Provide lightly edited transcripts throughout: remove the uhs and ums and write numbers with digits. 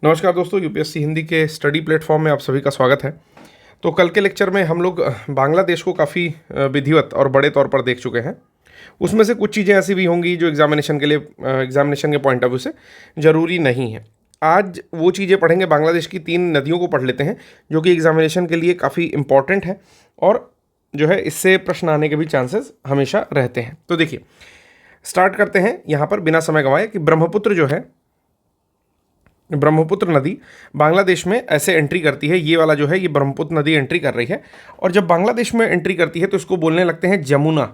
नमस्कार दोस्तों, यूपीएससी हिंदी के स्टडी प्लेटफॉर्म में आप सभी का स्वागत है। तो कल के लेक्चर में हम लोग बांग्लादेश को काफ़ी विधिवत और बड़े तौर पर देख चुके हैं। उसमें से कुछ चीज़ें ऐसी भी होंगी जो एग्जामिनेशन के लिए एग्जामिनेशन के पॉइंट ऑफ व्यू से ज़रूरी नहीं है। आज वो चीज़ें पढ़ेंगे, बांग्लादेश की 3 नदियों को पढ़ लेते हैं जो कि एग्जामिनेशन के लिए काफ़ी इंपॉर्टेंट है और जो है इससे प्रश्न आने के भी चांसेस हमेशा रहते हैं। तो देखिए, स्टार्ट करते हैं यहाँ पर बिना समय गंवाए कि ब्रह्मपुत्र जो है, ब्रह्मपुत्र नदी बांग्लादेश में ऐसे एंट्री करती है। ये वाला जो है ये ब्रह्मपुत्र नदी एंट्री कर रही है और जब बांग्लादेश में एंट्री करती है तो इसको बोलने लगते हैं जमुना।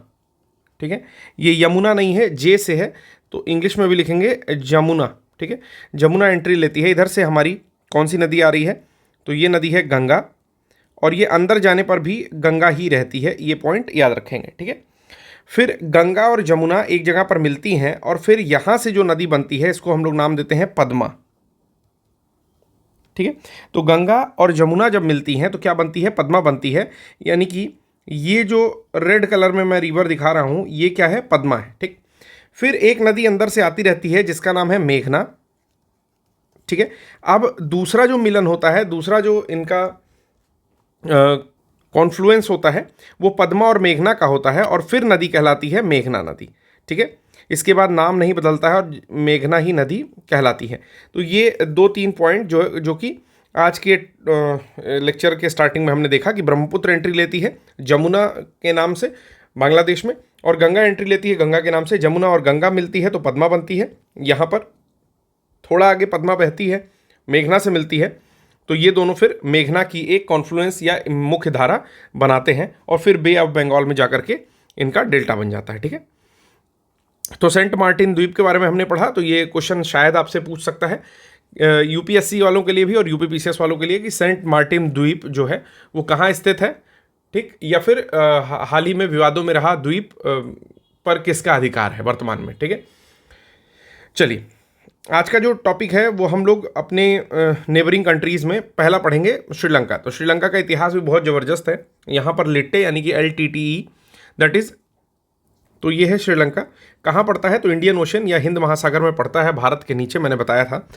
ठीक है, ये यमुना नहीं है, जे से है, तो इंग्लिश में भी लिखेंगे जमुना। ठीक है, जमुना एंट्री लेती है। इधर से हमारी कौन सी नदी आ रही है, तो ये नदी है गंगा, और ये अंदर जाने पर भी गंगा ही रहती है। ये पॉइंट याद रखेंगे। ठीक है, फिर गंगा और जमुना एक जगह पर मिलती हैं और फिर यहाँ से जो नदी बनती है इसको हम लोग नाम देते हैं पद्मा। ठीक है, तो गंगा और जमुना जब मिलती हैं तो क्या बनती है, पद्मा बनती है। यानी कि ये जो रेड कलर में मैं रिवर दिखा रहा हूँ ये क्या है, पद्मा है। ठीक, फिर एक नदी अंदर से आती रहती है जिसका नाम है मेघना। ठीक है, अब दूसरा जो मिलन होता है, दूसरा जो इनका कॉन्फ्लुएंस होता है वो पद्मा और मेघना का होता है और फिर नदी कहलाती है मेघना नदी। ठीक है, इसके बाद नाम नहीं बदलता है और मेघना ही नदी कहलाती है। तो ये 2-3 पॉइंट जो कि आज के लेक्चर के स्टार्टिंग में हमने देखा कि ब्रह्मपुत्र एंट्री लेती है जमुना के नाम से बांग्लादेश में, और गंगा एंट्री लेती है गंगा के नाम से। जमुना और गंगा मिलती है तो पद्मा बनती है। यहाँ पर थोड़ा आगे पद्मा बहती है, मेघना से मिलती है, तो ये दोनों फिर मेघना की एक कॉन्फ्लुएंस या मुख्य धारा बनाते हैं और फिर बे ऑफ बंगाल में जाकर के इनका डेल्टा बन जाता है। ठीक है, तो सेंट मार्टिन द्वीप के बारे में हमने पढ़ा, तो ये क्वेश्चन शायद आपसे पूछ सकता है यूपीएससी वालों के लिए भी और यूपीपीसीएस वालों के लिए कि सेंट मार्टिन द्वीप जो है वो कहाँ स्थित है। ठीक, या फिर हाल ही में विवादों में रहा द्वीप पर किसका अधिकार है वर्तमान में। ठीक है, चलिए आज का जो टॉपिक है वो हम लोग अपने नेबरिंग कंट्रीज़ में पहला पढ़ेंगे श्रीलंका। तो श्रीलंका का इतिहास भी बहुत ज़बरदस्त है। यहाँ पर लिट्टे यानी कि LTTE दैट इज़, तो ये है श्रीलंका। कहाँ पड़ता है, तो इंडियन ओशन या हिंद महासागर में पड़ता है, भारत के नीचे। मैंने बताया था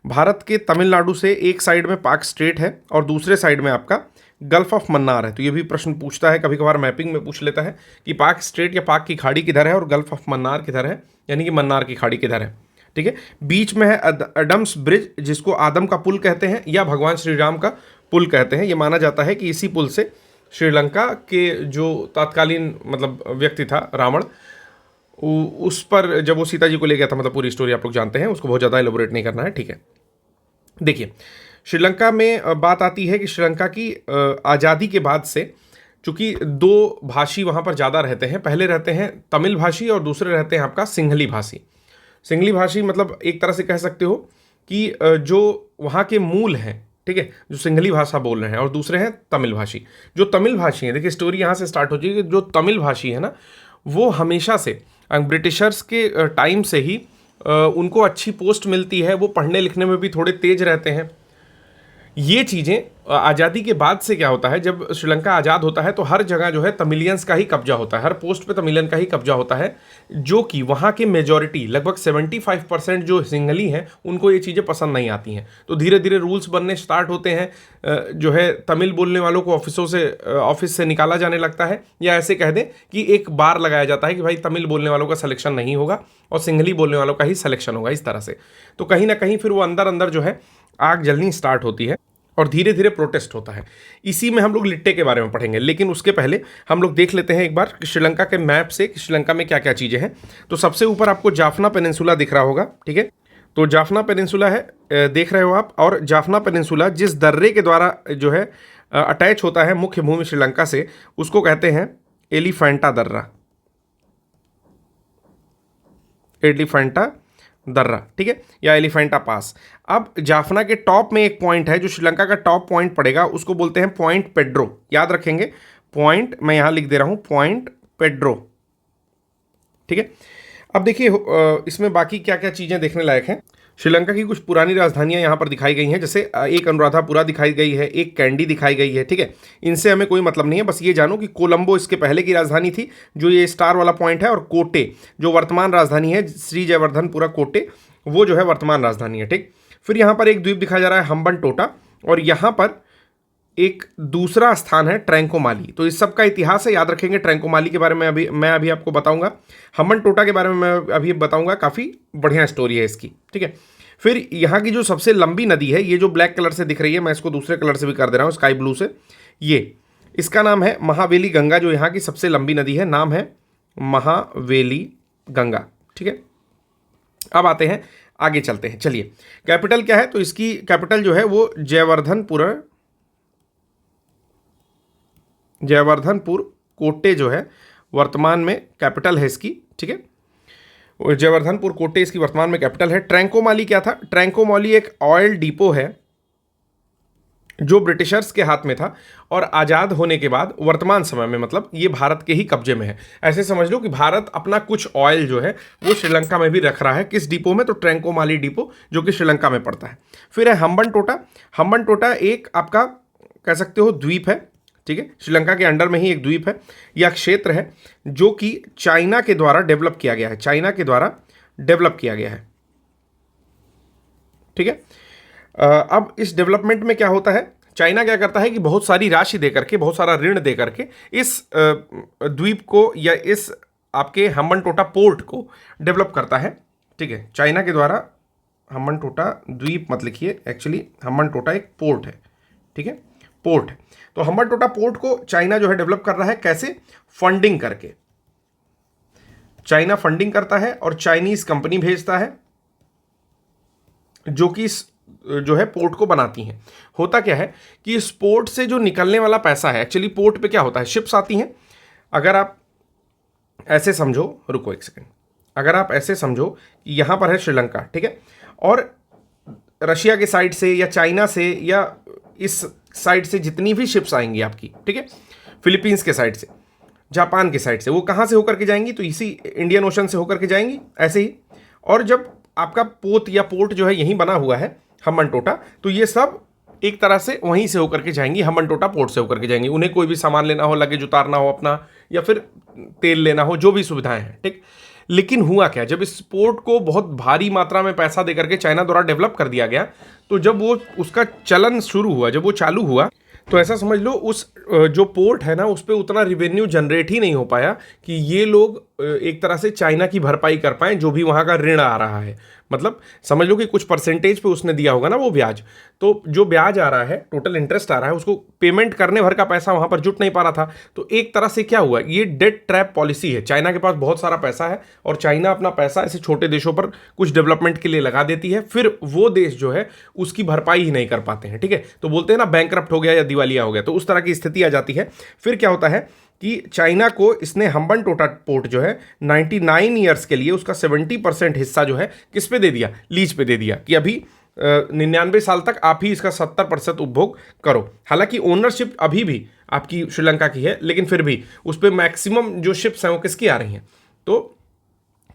भारत के तमिलनाडु से एक साइड में पाक स्टेट है और दूसरे साइड में आपका गल्फ ऑफ मन्नार है। तो ये भी प्रश्न पूछता है, कभी कभार मैपिंग में पूछ लेता है कि पाक स्टेट या पाक की खाड़ी किधर है और गल्फ ऑफ मन्नार किधर है, यानी कि मन्नार की खाड़ी किधर है। ठीक है, बीच में है एडम्स ब्रिज जिसको आदम का पुल कहते हैं या भगवान श्री राम का पुल कहते हैं। ये माना जाता है कि इसी पुल से श्रीलंका के जो तत्कालीन मतलब व्यक्ति था रावण, उस पर जब वो सीता जी को ले गया था, मतलब पूरी स्टोरी आप लोग जानते हैं, उसको बहुत ज़्यादा एलोबरेट नहीं करना है। ठीक है, देखिए श्रीलंका में बात आती है कि श्रीलंका की आज़ादी के बाद से चूंकि 2 भाषी वहाँ पर ज़्यादा रहते हैं, पहले रहते हैं तमिल भाषी और दूसरे रहते हैं आपका सिंहली भाषी। सिंहली भाषी मतलब एक तरह से कह सकते हो कि जो वहाँ के मूल हैं, ठीक है, जो सिंहली भाषा बोल रहे हैं, और दूसरे हैं तमिल भाषी। जो तमिल भाषी हैं, देखिए स्टोरी यहाँ से स्टार्ट हो जाएगी। जो तमिल भाषी है ना, वो हमेशा से ब्रिटिशर्स के टाइम से ही उनको अच्छी पोस्ट मिलती है, वो पढ़ने लिखने में भी थोड़े तेज रहते हैं। ये चीज़ें आज़ादी के बाद से क्या होता है, जब श्रीलंका आज़ाद होता है तो हर जगह जो है तमिलियंस का ही कब्जा होता है, हर पोस्ट पे तमिलियन का ही कब्जा होता है, जो कि वहाँ के मेजॉरिटी लगभग 75% जो सिंहली हैं उनको ये चीज़ें पसंद नहीं आती हैं। तो धीरे धीरे रूल्स बनने स्टार्ट होते हैं, जो है तमिल बोलने वालों को ऑफिस से निकाला जाने लगता है, या ऐसे कह दें कि एक बार लगाया जाता है कि भाई तमिल बोलने वालों का सिलेक्शन नहीं होगा और सिंहली बोलने वालों का ही सिलेक्शन होगा, इस तरह से। तो कहीं ना कहीं फिर वो अंदर अंदर जो है आग जलनी स्टार्ट होती है और धीरे धीरे प्रोटेस्ट होता है। इसी में हम लोग लिट्टे के बारे में पढ़ेंगे, लेकिन उसके पहले हम लोग देख लेते हैं एक बार श्रीलंका के मैप से कि श्रीलंका में क्या क्या चीज़ें हैं। तो सबसे ऊपर आपको जाफना पेनिनसुला दिख रहा होगा। ठीक है, तो जाफना पेनिनसुला है, देख रहे हो आप, और जाफना पेनिनसुला जिस दर्रे के द्वारा जो है अटैच होता है मुख्य भूमि श्रीलंका से, उसको कहते हैं एलिफेंटा दर्रा, एलिफेंटा दर्रा। ठीक है, या एलिफेंटा पास। अब जाफना के टॉप में एक पॉइंट है जो श्रीलंका का टॉप पॉइंट पड़ेगा, उसको बोलते हैं पॉइंट पेड्रो। याद रखेंगे, पॉइंट मैं यहां लिख दे रहा हूं, पॉइंट पेड्रो। ठीक है, अब देखिए इसमें बाकी क्या क्या चीज़ें देखने लायक हैं। श्रीलंका की कुछ पुरानी राजधानियां यहाँ पर दिखाई गई हैं, जैसे एक अनुराधापुरा दिखाई गई है, एक कैंडी दिखाई गई है। ठीक है, इनसे हमें कोई मतलब नहीं है, बस ये जानो कि कोलंबो इसके पहले की राजधानी थी, जो ये स्टार वाला पॉइंट है, और कोटे जो वर्तमान राजधानी है, श्री जयवर्धनपुरा कोटे, वो जो है वर्तमान राजधानी है। ठीक, फिर यहाँ पर एक द्वीप दिखाया जा रहा है हम्बनटोटा, और यहाँ पर एक दूसरा स्थान है ट्रैंकोमाली। तो इस सब का इतिहास है, याद रखेंगे। ट्रैंकोमाली के बारे में मैं अभी आपको बताऊंगा, हम्बनटोटा के बारे में मैं अभी बताऊंगा, काफ़ी बढ़िया स्टोरी है इसकी, ठीक है। फिर यहाँ की जो सबसे लंबी नदी है, ये जो ब्लैक कलर से दिख रही है, मैं इसको दूसरे कलर से भी कर दे रहा हूँ, स्काई ब्लू से, ये इसका नाम है महावेली गंगा, जो यहाँ की सबसे लंबी नदी है, नाम है महावेली गंगा, ठीक है। अब आते हैं, आगे चलते हैं, चलिए। कैपिटल क्या है, तो इसकी कैपिटल जो है वो जयवर्धनपुर कोटे जो है वर्तमान में कैपिटल है इसकी, ठीक है। जयवर्धनपुर कोटे इसकी वर्तमान में कैपिटल है। ट्रैंकोमाली क्या था, ट्रैंकोमाली एक ऑयल डिपो है जो ब्रिटिशर्स के हाथ में था, और आज़ाद होने के बाद वर्तमान समय में मतलब ये भारत के ही कब्जे में है। ऐसे समझ लो कि भारत अपना कुछ ऑयल जो है वो श्रीलंका में भी रख रहा है। किस डिपो में, तो ट्रैंकोमाली डिपो, जो कि श्रीलंका में पड़ता है। फिर है हम्बनटोटा। हम्बनटोटा एक आपका कह सकते हो द्वीप है, ठीक है, श्रीलंका के अंडर में ही एक द्वीप है। यह क्षेत्र है जो कि चाइना के द्वारा डेवलप किया गया है, चाइना के द्वारा डेवलप किया गया है, ठीक है। अब इस डेवलपमेंट में क्या होता है, चाइना क्या करता है कि बहुत सारी राशि दे करके, बहुत सारा ऋण दे करके इस द्वीप को या इस आपके हम्बनटोटा पोर्ट को डेवलप करता है, ठीक है। चाइना के द्वारा हम्बनटोटा द्वीप मत लिखिए, एक्चुअली हम्बनटोटा एक पोर्ट है, ठीक है, पोर्ट है। तो हम्बनटोटा पोर्ट को चाइना जो है डेवलप कर रहा है, कैसे, फंडिंग करके। चाइना फंडिंग करता है और चाइनीज कंपनी भेजता है जो कि जो है पोर्ट को बनाती हैं। होता क्या है कि इस पोर्ट से जो निकलने वाला पैसा है, एक्चुअली पोर्ट पे क्या होता है, शिप्स आती हैं। अगर आप ऐसे समझो, रुको एक सेकंड, अगर आप ऐसे समझो कि यहाँ पर है श्रीलंका, ठीक है, और रशिया के साइड से या चाइना से या इस साइड से जितनी भी शिप्स आएंगी आपकी, ठीक है, फिलीपींस के साइड से, जापान के साइड से, वो कहाँ से होकर के जाएंगी, तो इसी इंडियन ओशन से होकर के जाएंगी, ऐसे ही। और जब आपका पोत या पोर्ट जो है यहीं बना हुआ है हम्बनटोटा, तो ये सब एक तरह से वहीं से होकर के जाएंगी, हम्बनटोटा पोर्ट से होकर के जाएंगी। उन्हें कोई भी सामान लेना हो, लगेज उतारना हो अपना, या फिर तेल लेना हो, जो भी सुविधाएं हैं, ठीक। लेकिन हुआ क्या, जब इस पोर्ट को बहुत भारी मात्रा में पैसा देकर के चाइना द्वारा डेवलप कर दिया गया, तो जब वो उसका चलन शुरू हुआ, जब वो चालू हुआ, तो ऐसा समझ लो उस जो पोर्ट है ना, उस पर उतना रिवेन्यू जनरेट ही नहीं हो पाया कि ये लोग एक तरह से चाइना की भरपाई कर पाएँ जो भी वहाँ का ऋण आ रहा है। मतलब समझ लो कि कुछ परसेंटेज पे उसने दिया होगा ना वो ब्याज, तो जो ब्याज आ रहा है, टोटल इंटरेस्ट आ रहा है, उसको पेमेंट करने भर का पैसा वहाँ पर जुट नहीं पा रहा था। तो एक तरह से क्या हुआ, ये डेट ट्रैप पॉलिसी है। चाइना के पास बहुत सारा पैसा है और चाइना अपना पैसा ऐसे छोटे देशों पर कुछ डेवलपमेंट के लिए लगा देती है, फिर वो देश जो है उसकी भरपाई ही नहीं कर पाते हैं, ठीक है। तो बोलते हैं ना बैंकरप्ट हो गया या दिवालिया हो गया, तो उस तरह की स्थिति आ जाती है। फिर क्या होता है कि चाइना को इसने हम्बनटोटा पोर्ट जो है 99 ईयर्स के लिए उसका 70% हिस्सा जो है किस पे दे दिया, लीज पे दे दिया, कि अभी 99 साल तक आप ही इसका 70% उपभोग करो। हालांकि ओनरशिप अभी भी आपकी श्रीलंका की है, लेकिन फिर भी उस पर मैक्सिमम जो शिप्स हैं वो किसकी आ रही हैं, तो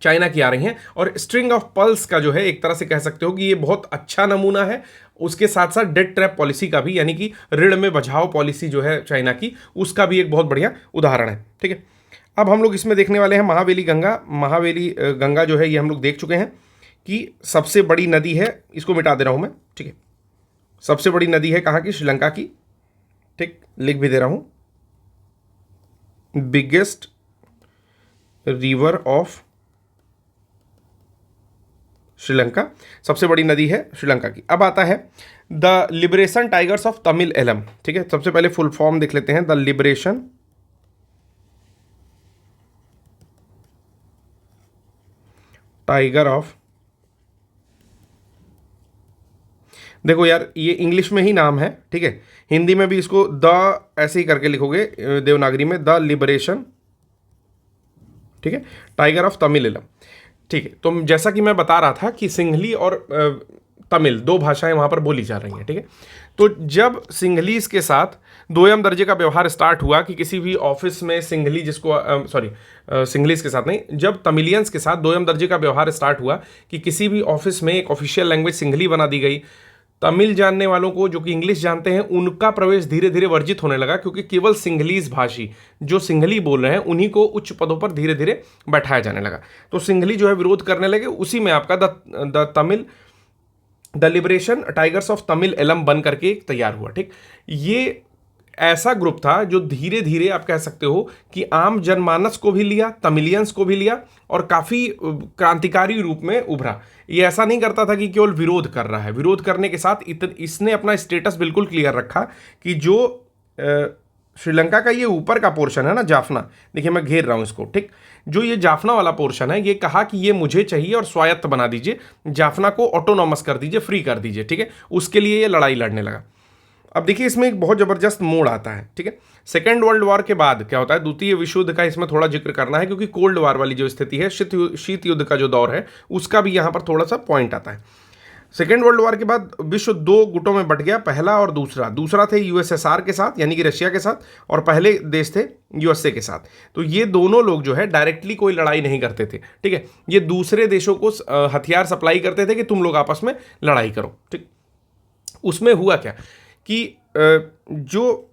चाइना की आ रही हैं। और स्ट्रिंग ऑफ पल्स का जो है एक तरह से कह सकते हो कि ये बहुत अच्छा नमूना है। उसके साथ साथ डेट ट्रैप पॉलिसी का भी, यानी कि ऋण में बचाव पॉलिसी जो है चाइना की, उसका भी एक बहुत बढ़िया उदाहरण है, ठीक है। अब हम लोग इसमें देखने वाले हैं महावेली गंगा। महावेली गंगा जो है ये हम लोग देख चुके हैं कि सबसे बड़ी नदी है, इसको मिटा दे रहा हूं मैं, ठीक है। सबसे बड़ी नदी है कहाँ की, श्रीलंका की, ठीक, लिख भी दे रहा हूं, बिगेस्ट रिवर ऑफ श्रीलंका, सबसे बड़ी नदी है श्रीलंका की। अब आता है the liberation tigers of Tamil Eelam, ठीक है। सबसे पहले फुल फॉर्म देख लेते हैं, द लिबरेशन टाइगर ऑफ, देखो यार ये इंग्लिश में ही नाम है, ठीक है, हिंदी में भी इसको द ऐसे ही करके लिखोगे देवनागरी में, द लिबरेशन, ठीक है, टाइगर ऑफ तमिल एलम, ठीक है। तो जैसा कि मैं बता रहा था कि सिंहली और तमिल दो भाषाएं वहाँ पर बोली जा रही हैं, ठीक है। तो जब सिंहलीज के साथ दोयम दर्जे का व्यवहार स्टार्ट हुआ कि किसी भी ऑफिस में सिंहली, जिसको सिंहलीज के साथ नहीं, जब तमिलियंस के साथ दोयम दर्जे का व्यवहार स्टार्ट हुआ कि किसी भी ऑफिस में एक ऑफिशियल लैंग्वेज सिंहली बना दी गई, तमिल जानने वालों को, जो कि इंग्लिश जानते हैं, उनका प्रवेश धीरे धीरे वर्जित होने लगा, क्योंकि केवल सिंहलीज भाषी जो सिंहली बोल रहे हैं उन्हीं को उच्च पदों पर धीरे धीरे बैठाया जाने लगा। तो सिंहली जो है विरोध करने लगे। उसी में आपका the Tamil the liberation tigers of Tamil Eelam बन करके तैयार हुआ। ठीक, ये ऐसा ग्रुप था जो धीरे धीरे आप कह सकते हो कि आम जनमानस को भी लिया, तमिलियंस को भी लिया और काफ़ी क्रांतिकारी रूप में उभरा। ये ऐसा नहीं करता था कि केवल विरोध कर रहा है, विरोध करने के साथ इसने अपना स्टेटस बिल्कुल क्लियर रखा कि जो श्रीलंका का ये ऊपर का पोर्शन है ना, जाफना, देखिए मैं घेर रहा हूँ इसको, ठीक, जो ये जाफना वाला पोर्शन है, ये कहा कि ये मुझे चाहिए और स्वायत्त बना दीजिए, जाफना को ऑटोनॉमस कर दीजिए, फ्री कर दीजिए। ठीक है, उसके लिए ये लड़ाई लड़ने लगा। अब देखिए इसमें एक बहुत जबरदस्त मोड़ आता है। ठीक है, सेकेंड वर्ल्ड वॉर के बाद क्या होता है, द्वितीय विश्व युद्ध का इसमें थोड़ा जिक्र करना है, क्योंकि कोल्ड वॉर वाली जो स्थिति है, शीत युद्ध का जो दौर है, उसका भी यहाँ पर थोड़ा सा पॉइंट आता है। सेकेंड वर्ल्ड वॉर के बाद विश्व दो गुटों में बट गया, पहला और दूसरा। दूसरा थे यूएसएसआर के साथ यानी कि रशिया के साथ, और पहले देश थे यूएसए के साथ। तो ये दोनों लोग जो है डायरेक्टली कोई लड़ाई नहीं करते थे। ठीक है, ये दूसरे देशों को हथियार सप्लाई करते थे कि तुम लोग आपस में लड़ाई करो। ठीक, उसमें हुआ क्या कि जो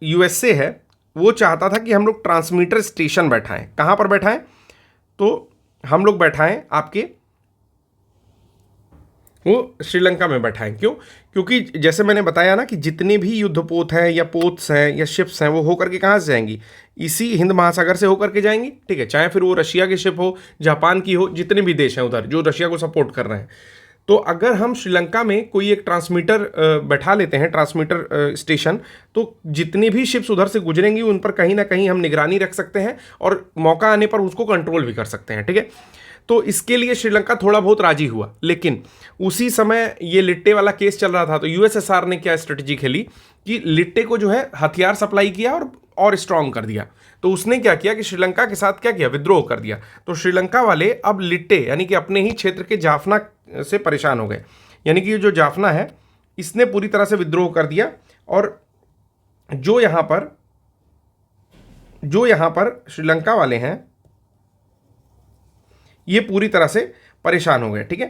यूएसए है वो चाहता था कि हम लोग ट्रांसमीटर स्टेशन बैठाएं। कहाँ पर बैठाएं? तो हम लोग बैठाएं आपके वो श्रीलंका में बैठाएं। क्यों? क्योंकि जैसे मैंने बताया ना कि जितने भी युद्धपोत हैं या पोत्स हैं या शिप्स हैं, वो होकर के कहाँ से जाएंगी? इसी हिंद महासागर से होकर के जाएंगी। ठीक है, चाहे फिर वो रशिया की शिप हो, जापान की हो, जितने भी देश हैं उधर जो रशिया को सपोर्ट कर रहे हैं। तो अगर हम श्रीलंका में कोई एक ट्रांसमीटर बैठा लेते हैं, ट्रांसमीटर स्टेशन, तो जितनी भी शिप्स उधर से गुजरेंगी उन पर कहीं ना कहीं हम निगरानी रख सकते हैं और मौका आने पर उसको कंट्रोल भी कर सकते हैं। ठीक है, तो इसके लिए श्रीलंका थोड़ा बहुत राजी हुआ। लेकिन उसी समय ये लिट्टे वाला केस चल रहा था, तो यूएसएसआर ने क्या स्ट्रेटजी खेली कि लिट्टे को जो है हथियार सप्लाई किया और स्ट्रांग कर दिया। तो उसने क्या किया कि श्रीलंका के साथ क्या किया? विद्रोह कर दिया। तो श्रीलंका वाले अब लिट्टे यानी कि अपने ही क्षेत्र के जाफना से परेशान हो गए, यानी कि जो जाफना है इसने पूरी तरह से विद्रोह कर दिया, और जो यहां पर श्रीलंका वाले हैं ये पूरी तरह से परेशान हो गए। ठीक है,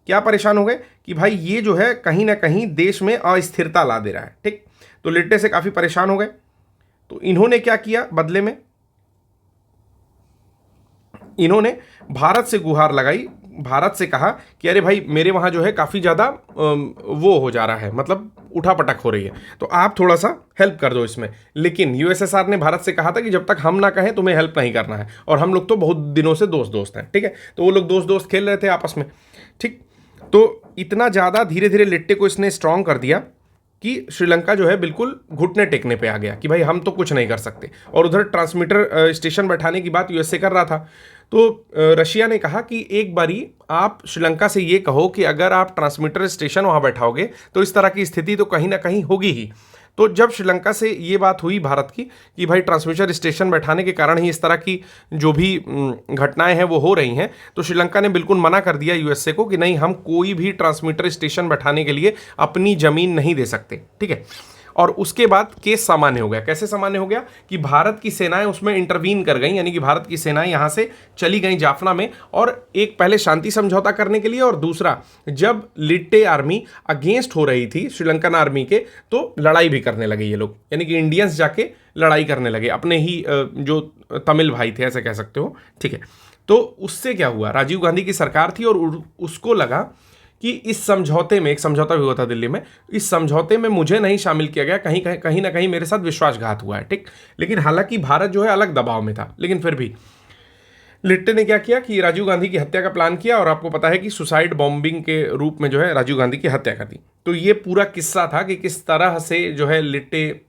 क्या परेशान हो गए कि भाई ये जो है कहीं ना कहीं देश में अस्थिरता ला दे रहा है। ठीक, तो लिट्टे से काफी परेशान हो गए। तो इन्होंने क्या किया बदले में? इन्होंने भारत से गुहार लगाई, भारत से कहा कि अरे भाई मेरे वहाँ जो है काफ़ी ज़्यादा वो हो जा रहा है, मतलब उठापटक हो रही है, तो आप थोड़ा सा हेल्प कर दो इसमें। लेकिन यूएसएसआर ने भारत से कहा था कि जब तक हम ना कहें तुम्हें हेल्प नहीं करना है, और हम लोग तो बहुत दिनों से दोस्त हैं। ठीक है, तो वो लोग दोस्त खेल रहे थे आपस में। ठीक, तो इतना ज़्यादा धीरे धीरे लिट्टे को इसने स्ट्रांग कर दिया कि श्रीलंका जो है बिल्कुल घुटने टेकने पे आ गया कि भाई हम तो कुछ नहीं कर सकते। और उधर ट्रांसमीटर स्टेशन बैठाने की बात यूएसए कर रहा था। तो रशिया ने कहा कि एक बारी आप श्रीलंका से ये कहो कि अगर आप ट्रांसमीटर स्टेशन वहाँ बैठाओगे तो इस तरह की स्थिति तो कहीं ना कहीं होगी ही। तो जब श्रीलंका से ये बात हुई भारत की कि भाई ट्रांसमीटर स्टेशन बैठाने के कारण ही इस तरह की जो भी घटनाएं हैं वो हो रही हैं, तो श्रीलंका ने बिल्कुल मना कर दिया यूएसए को कि नहीं, हम कोई भी ट्रांसमीटर स्टेशन बैठाने के लिए अपनी ज़मीन नहीं दे सकते। ठीक है, और उसके बाद केस सामान्य हो गया। कैसे सामान्य हो गया कि भारत की सेनाएं उसमें इंटरवीन कर गई, यानी कि भारत की सेनाएं यहां से चली गई जाफना में, और एक पहले शांति समझौता करने के लिए, और दूसरा जब लिट्टे आर्मी अगेंस्ट हो रही थी श्रीलंकन आर्मी के, तो लड़ाई भी करने लगे ये लोग, यानी कि इंडियंस जाके लड़ाई करने लगे, अपने ही जो तमिल भाई थे ऐसे कह सकते हो। ठीक है, तो उससे क्या हुआ, राजीव गांधी की सरकार थी और उसको लगा कि इस समझौते में, एक समझौता भी हुआ था दिल्ली में, इस समझौते में मुझे नहीं शामिल किया गया, कहीं ना कहीं मेरे साथ विश्वासघात हुआ है। ठीक, लेकिन हालांकि भारत जो है अलग दबाव में था, लेकिन फिर भी लिट्टे ने क्या किया कि राजीव गांधी की हत्या का प्लान किया, और आपको पता है कि सुसाइड बॉम्बिंग के रूप में जो है राजीव गांधी की हत्या कर दी। तो ये पूरा किस्सा था कि किस तरह से जो है लिट्टे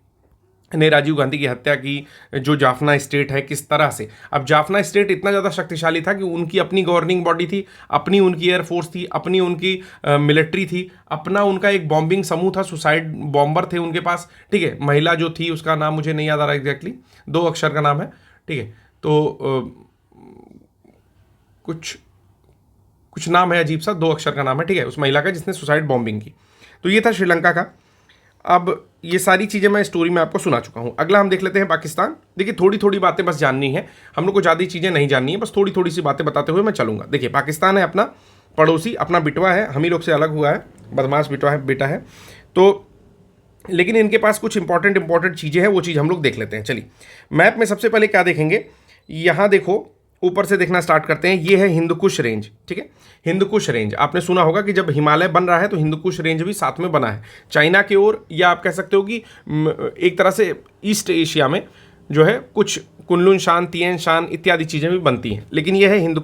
ने राजीव गांधी की हत्या की, जो जाफना स्टेट है किस तरह से। अब जाफना स्टेट इतना ज़्यादा शक्तिशाली था कि उनकी अपनी गवर्निंग बॉडी थी, अपनी उनकी एयरफोर्स थी, अपनी उनकी मिलिट्री थी, अपना उनका एक बॉम्बिंग समूह था, सुसाइड बॉम्बर थे उनके पास। ठीक है, महिला जो थी उसका नाम मुझे नहीं याद आ रहा एग्जैक्टली, 2 अक्षर का नाम है। ठीक है, तो कुछ नाम है अजीब सा, 2 अक्षर का नाम है। ठीक है, उस महिला का जिसने सुसाइड बॉम्बिंग की। तो ये था श्रीलंका का। अब ये सारी चीज़ें मैं स्टोरी में आपको सुना चुका हूँ। अगला हम देख लेते हैं पाकिस्तान। देखिए थोड़ी थोड़ी बातें बस जाननी है, हम लोग को ज़्यादा चीज़ें नहीं जाननी है, बस थोड़ी थोड़ी सी बातें बताते हुए मैं चलूँगा। देखिए पाकिस्तान है अपना पड़ोसी, अपना बिटवा है, हम ही लोग से अलग हुआ है, बदमाश बेटा है। तो लेकिन इनके पास कुछ इंपॉर्टेंट चीज़ें हैं, वो चीज़ हम लोग देख लेते हैं। चलिए मैप में सबसे पहले क्या देखेंगे, यहाँ देखो ऊपर से देखना स्टार्ट करते हैं। ये है हिंदू कुश रेंज, ठीक है। हिंदू कुश रेंज आपने सुना होगा कि जब हिमालय बन रहा है तो हिंदू कुश रेंज भी साथ में बना है चाइना की ओर, या आप कह सकते हो कि एक तरह से ईस्ट एशिया में जो है कुछ कुनलुन शान, तिएन शान इत्यादि चीज़ें भी बनती हैं, लेकिन यह है हिंदू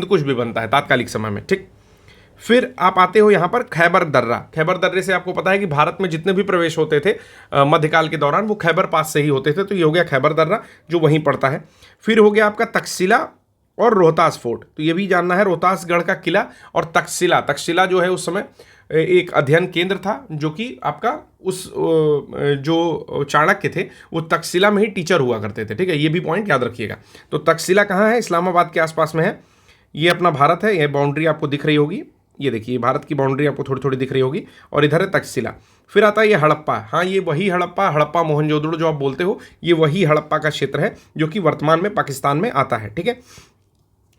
कुश भी बनता है तात्कालिक समय में, ठीक। फिर आप आते हो यहाँ पर खैबर दर्रा। खैबर दर्रे से आपको पता है कि भारत में जितने भी प्रवेश होते थे मध्यकाल के दौरान वो खैबर पास से ही होते थे, तो ये हो गया खैबर दर्रा जो वहीं पड़ता है। फिर हो गया आपका तक्षशिला और रोहतास फोर्ट, तो ये भी जानना है, रोहतासगढ़ का किला और तक्षशिला। तक्षशिला जो है उस समय एक अध्ययन केंद्र था जो कि आपका उस जो चाणक्य थे वो तक्षशिला में ही टीचर हुआ करते थे, ठीक है। ये भी पॉइंट याद रखिएगा। तो तक्षशिला कहाँ है? इस्लामाबाद के आसपास में है। ये अपना भारत है, ये बाउंड्री आपको दिख रही होगी, ये देखिए भारत की बाउंड्री आपको थोड़ी थोड़ी दिख रही होगी, और इधर है तक्षशिला। फिर आता है ये हड़प्पा। हाँ, ये वही हड़प्पा मोहनजोदड़ो जो आप बोलते हो, ये वही हड़प्पा का क्षेत्र है जो कि वर्तमान में पाकिस्तान में आता है, ठीक है।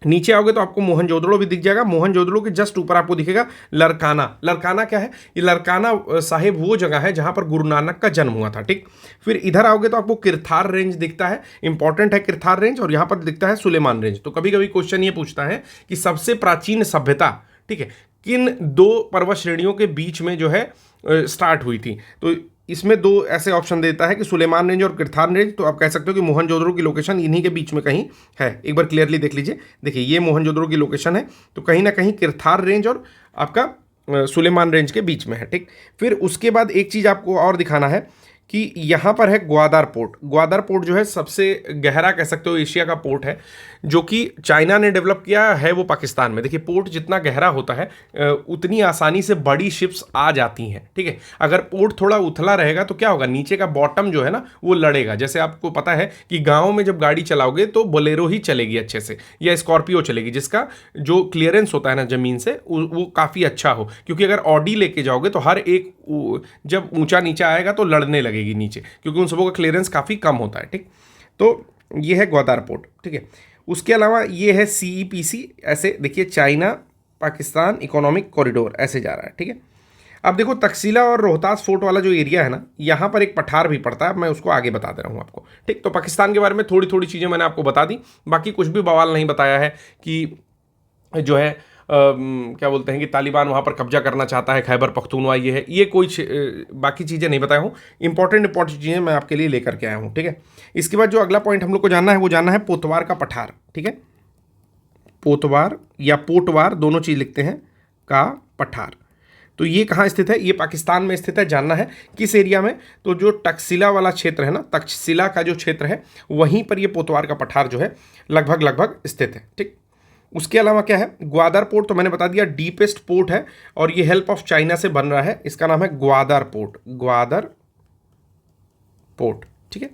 नीचे आओगे तो आपको मोहनजोदड़ो भी दिख जाएगा। मोहनजोदड़ो के जस्ट ऊपर आपको दिखेगा लरकाना। लरकाना क्या है? ये लरकाना साहिब वो जगह है जहां पर गुरु नानक का जन्म हुआ था, ठीक। फिर इधर आओगे तो आपको किरथार रेंज दिखता है, इंपॉर्टेंट है किरथार रेंज, और यहां पर दिखता है सुलेमान रेंज। तो कभी कभी क्वेश्चन ये पूछता है कि सबसे प्राचीन सभ्यता, ठीक है, किन दो पर्वत श्रेणियों के बीच में जो है स्टार्ट हुई थी? तो इसमें दो ऐसे ऑप्शन देता है कि सुलेमान रेंज और किरथार रेंज। तो आप कह सकते हो कि मोहनजोदड़ो की लोकेशन इन्हीं के बीच में कहीं है। एक बार क्लियरली देख लीजिए, देखिए ये मोहनजोदड़ो की लोकेशन है, तो कहीं ना कहीं किरथार रेंज और आपका सुलेमान रेंज के बीच में है, ठीक। फिर उसके बाद एक चीज़ आपको और दिखाना है कि यहाँ पर है ग्वादर पोर्ट। ग्वादर पोर्ट जो है सबसे गहरा कह सकते हो एशिया का पोर्ट है, जो कि चाइना ने डेवलप किया है, वो पाकिस्तान में। देखिए पोर्ट जितना गहरा होता है उतनी आसानी से बड़ी शिप्स आ जाती हैं, ठीक है। अगर पोर्ट थोड़ा उथला रहेगा तो क्या होगा, नीचे का बॉटम जो है ना वो लड़ेगा। जैसे आपको पता है कि गाँव में जब गाड़ी चलाओगे तो बोलेरो ही चलेगी अच्छे से, या स्कॉर्पियो चलेगी जिसका जो क्लियरेंस होता है ना ज़मीन से वो काफ़ी अच्छा हो, क्योंकि अगर ऑडी लेके जाओगे तो हर एक जब ऊंचा नीचा आएगा तो लड़ने लगेगी नीचे, क्योंकि उन सबों का क्लियरेंस काफ़ी कम होता है, ठीक। तो ये है ग्वादर पोर्ट, ठीक है। उसके अलावा ये है CEPC, ऐसे देखिए चाइना पाकिस्तान इकोनॉमिक कॉरिडोर ऐसे जा रहा है, ठीक है। अब देखो तक्षशिला और रोहतास फोर्ट वाला जो एरिया है ना, यहाँ पर एक पठार भी पड़ता है, मैं उसको आगे बता दे रहा हूँ आपको, ठीक। तो पाकिस्तान के बारे में थोड़ी थोड़ी चीज़ें मैंने आपको बता दी, बाकी कुछ भी बवाल नहीं बताया है कि जो है क्या बोलते हैं कि तालिबान वहाँ पर कब्जा करना चाहता है, खैबर पख्तूनवा ये है, ये कोई बाकी चीज़ें नहीं बताया हूँ। इंपॉर्टेंट चीज़ें मैं आपके लिए लेकर के आया हूँ, ठीक है। इसके बाद जो अगला पॉइंट हम लोग को जानना है वो जानना है पोतवार का पठार, ठीक है। पोतवार या पोटवार दोनों चीज़ लिखते हैं, का पठार। तो ये कहाँ स्थित है? ये पाकिस्तान में स्थित है। जानना है किस एरिया में? तो जो तक्षशिला वाला क्षेत्र है ना, तक्षशिला का जो क्षेत्र है वहीं पर ये पोतवार का पठार जो है लगभग स्थित है, ठीक। उसके अलावा क्या है? ग्वादर पोर्ट तो मैंने बता दिया, डीपेस्ट पोर्ट है और ये हेल्प ऑफ चाइना से बन रहा है। इसका नाम है ग्वादर पोर्ट, ग्वादर पोर्ट, ठीक है।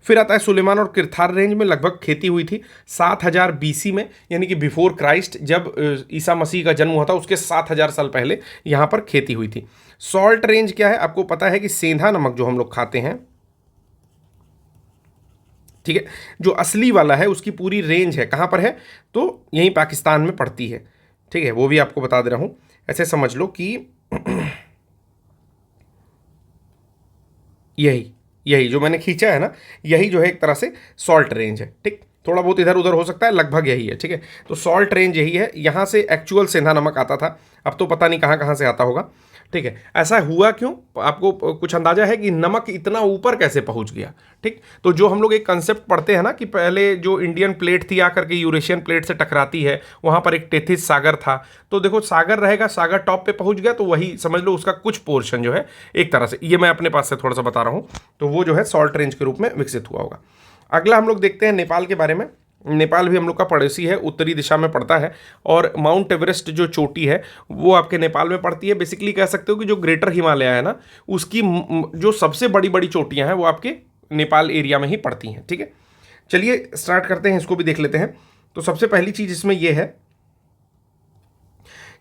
फिर आता है सुलेमान और किरथार रेंज में लगभग खेती हुई थी 7000 BC में, यानी कि बिफोर क्राइस्ट, जब ईसा मसीह का जन्म हुआ था उसके 7000 साल पहले यहाँ पर खेती हुई थी। सॉल्ट रेंज क्या है? आपको पता है कि सेंधा नमक जो हम लोग खाते हैं, ठीक है, जो असली वाला है उसकी पूरी रेंज है कहाँ पर है? तो यहीं पाकिस्तान में पड़ती है, ठीक है। वो भी आपको बता दे रहा हूँ। ऐसे समझ लो कि यही जो मैंने खींचा है ना, यही जो है एक तरह से सॉल्ट रेंज है, ठीक। थोड़ा बहुत इधर उधर हो सकता है, लगभग यही है, ठीक है। तो सॉल्ट रेंज यही है, यहाँ से एक्चुअल सेंधा नमक आता था, अब तो पता नहीं कहाँ कहाँ से आता होगा, ठीक है। ऐसा हुआ क्यों? आपको कुछ अंदाजा है कि नमक इतना ऊपर कैसे पहुंच गया, ठीक। तो जो हम लोग एक कंसेप्ट पढ़ते हैं ना कि पहले जो इंडियन प्लेट थी आकर के यूरेशियन प्लेट से टकराती है, वहाँ पर एक टेथिस सागर था, तो देखो सागर रहेगा, सागर टॉप पे पहुंच गया, तो वही समझ लो उसका कुछ पोर्शन जो है एक तरह से, ये मैं अपने पास से थोड़ा सा बता रहा हूँ, तो वो जो है सॉल्ट रेंज के रूप में विकसित हुआ होगा। अगला हम लोग देखते हैं नेपाल के बारे में। नेपाल भी हम लोग का पड़ोसी है, उत्तरी दिशा में पड़ता है, और माउंट एवरेस्ट जो चोटी है वो आपके नेपाल में पड़ती है। बेसिकली कह सकते हो कि जो ग्रेटर हिमालय है ना, उसकी जो सबसे बड़ी बड़ी चोटियां हैं वो आपके नेपाल एरिया में ही पड़ती हैं, ठीक है। चलिए स्टार्ट करते हैं, इसको भी देख लेते हैं। तो सबसे पहली चीज इसमें यह है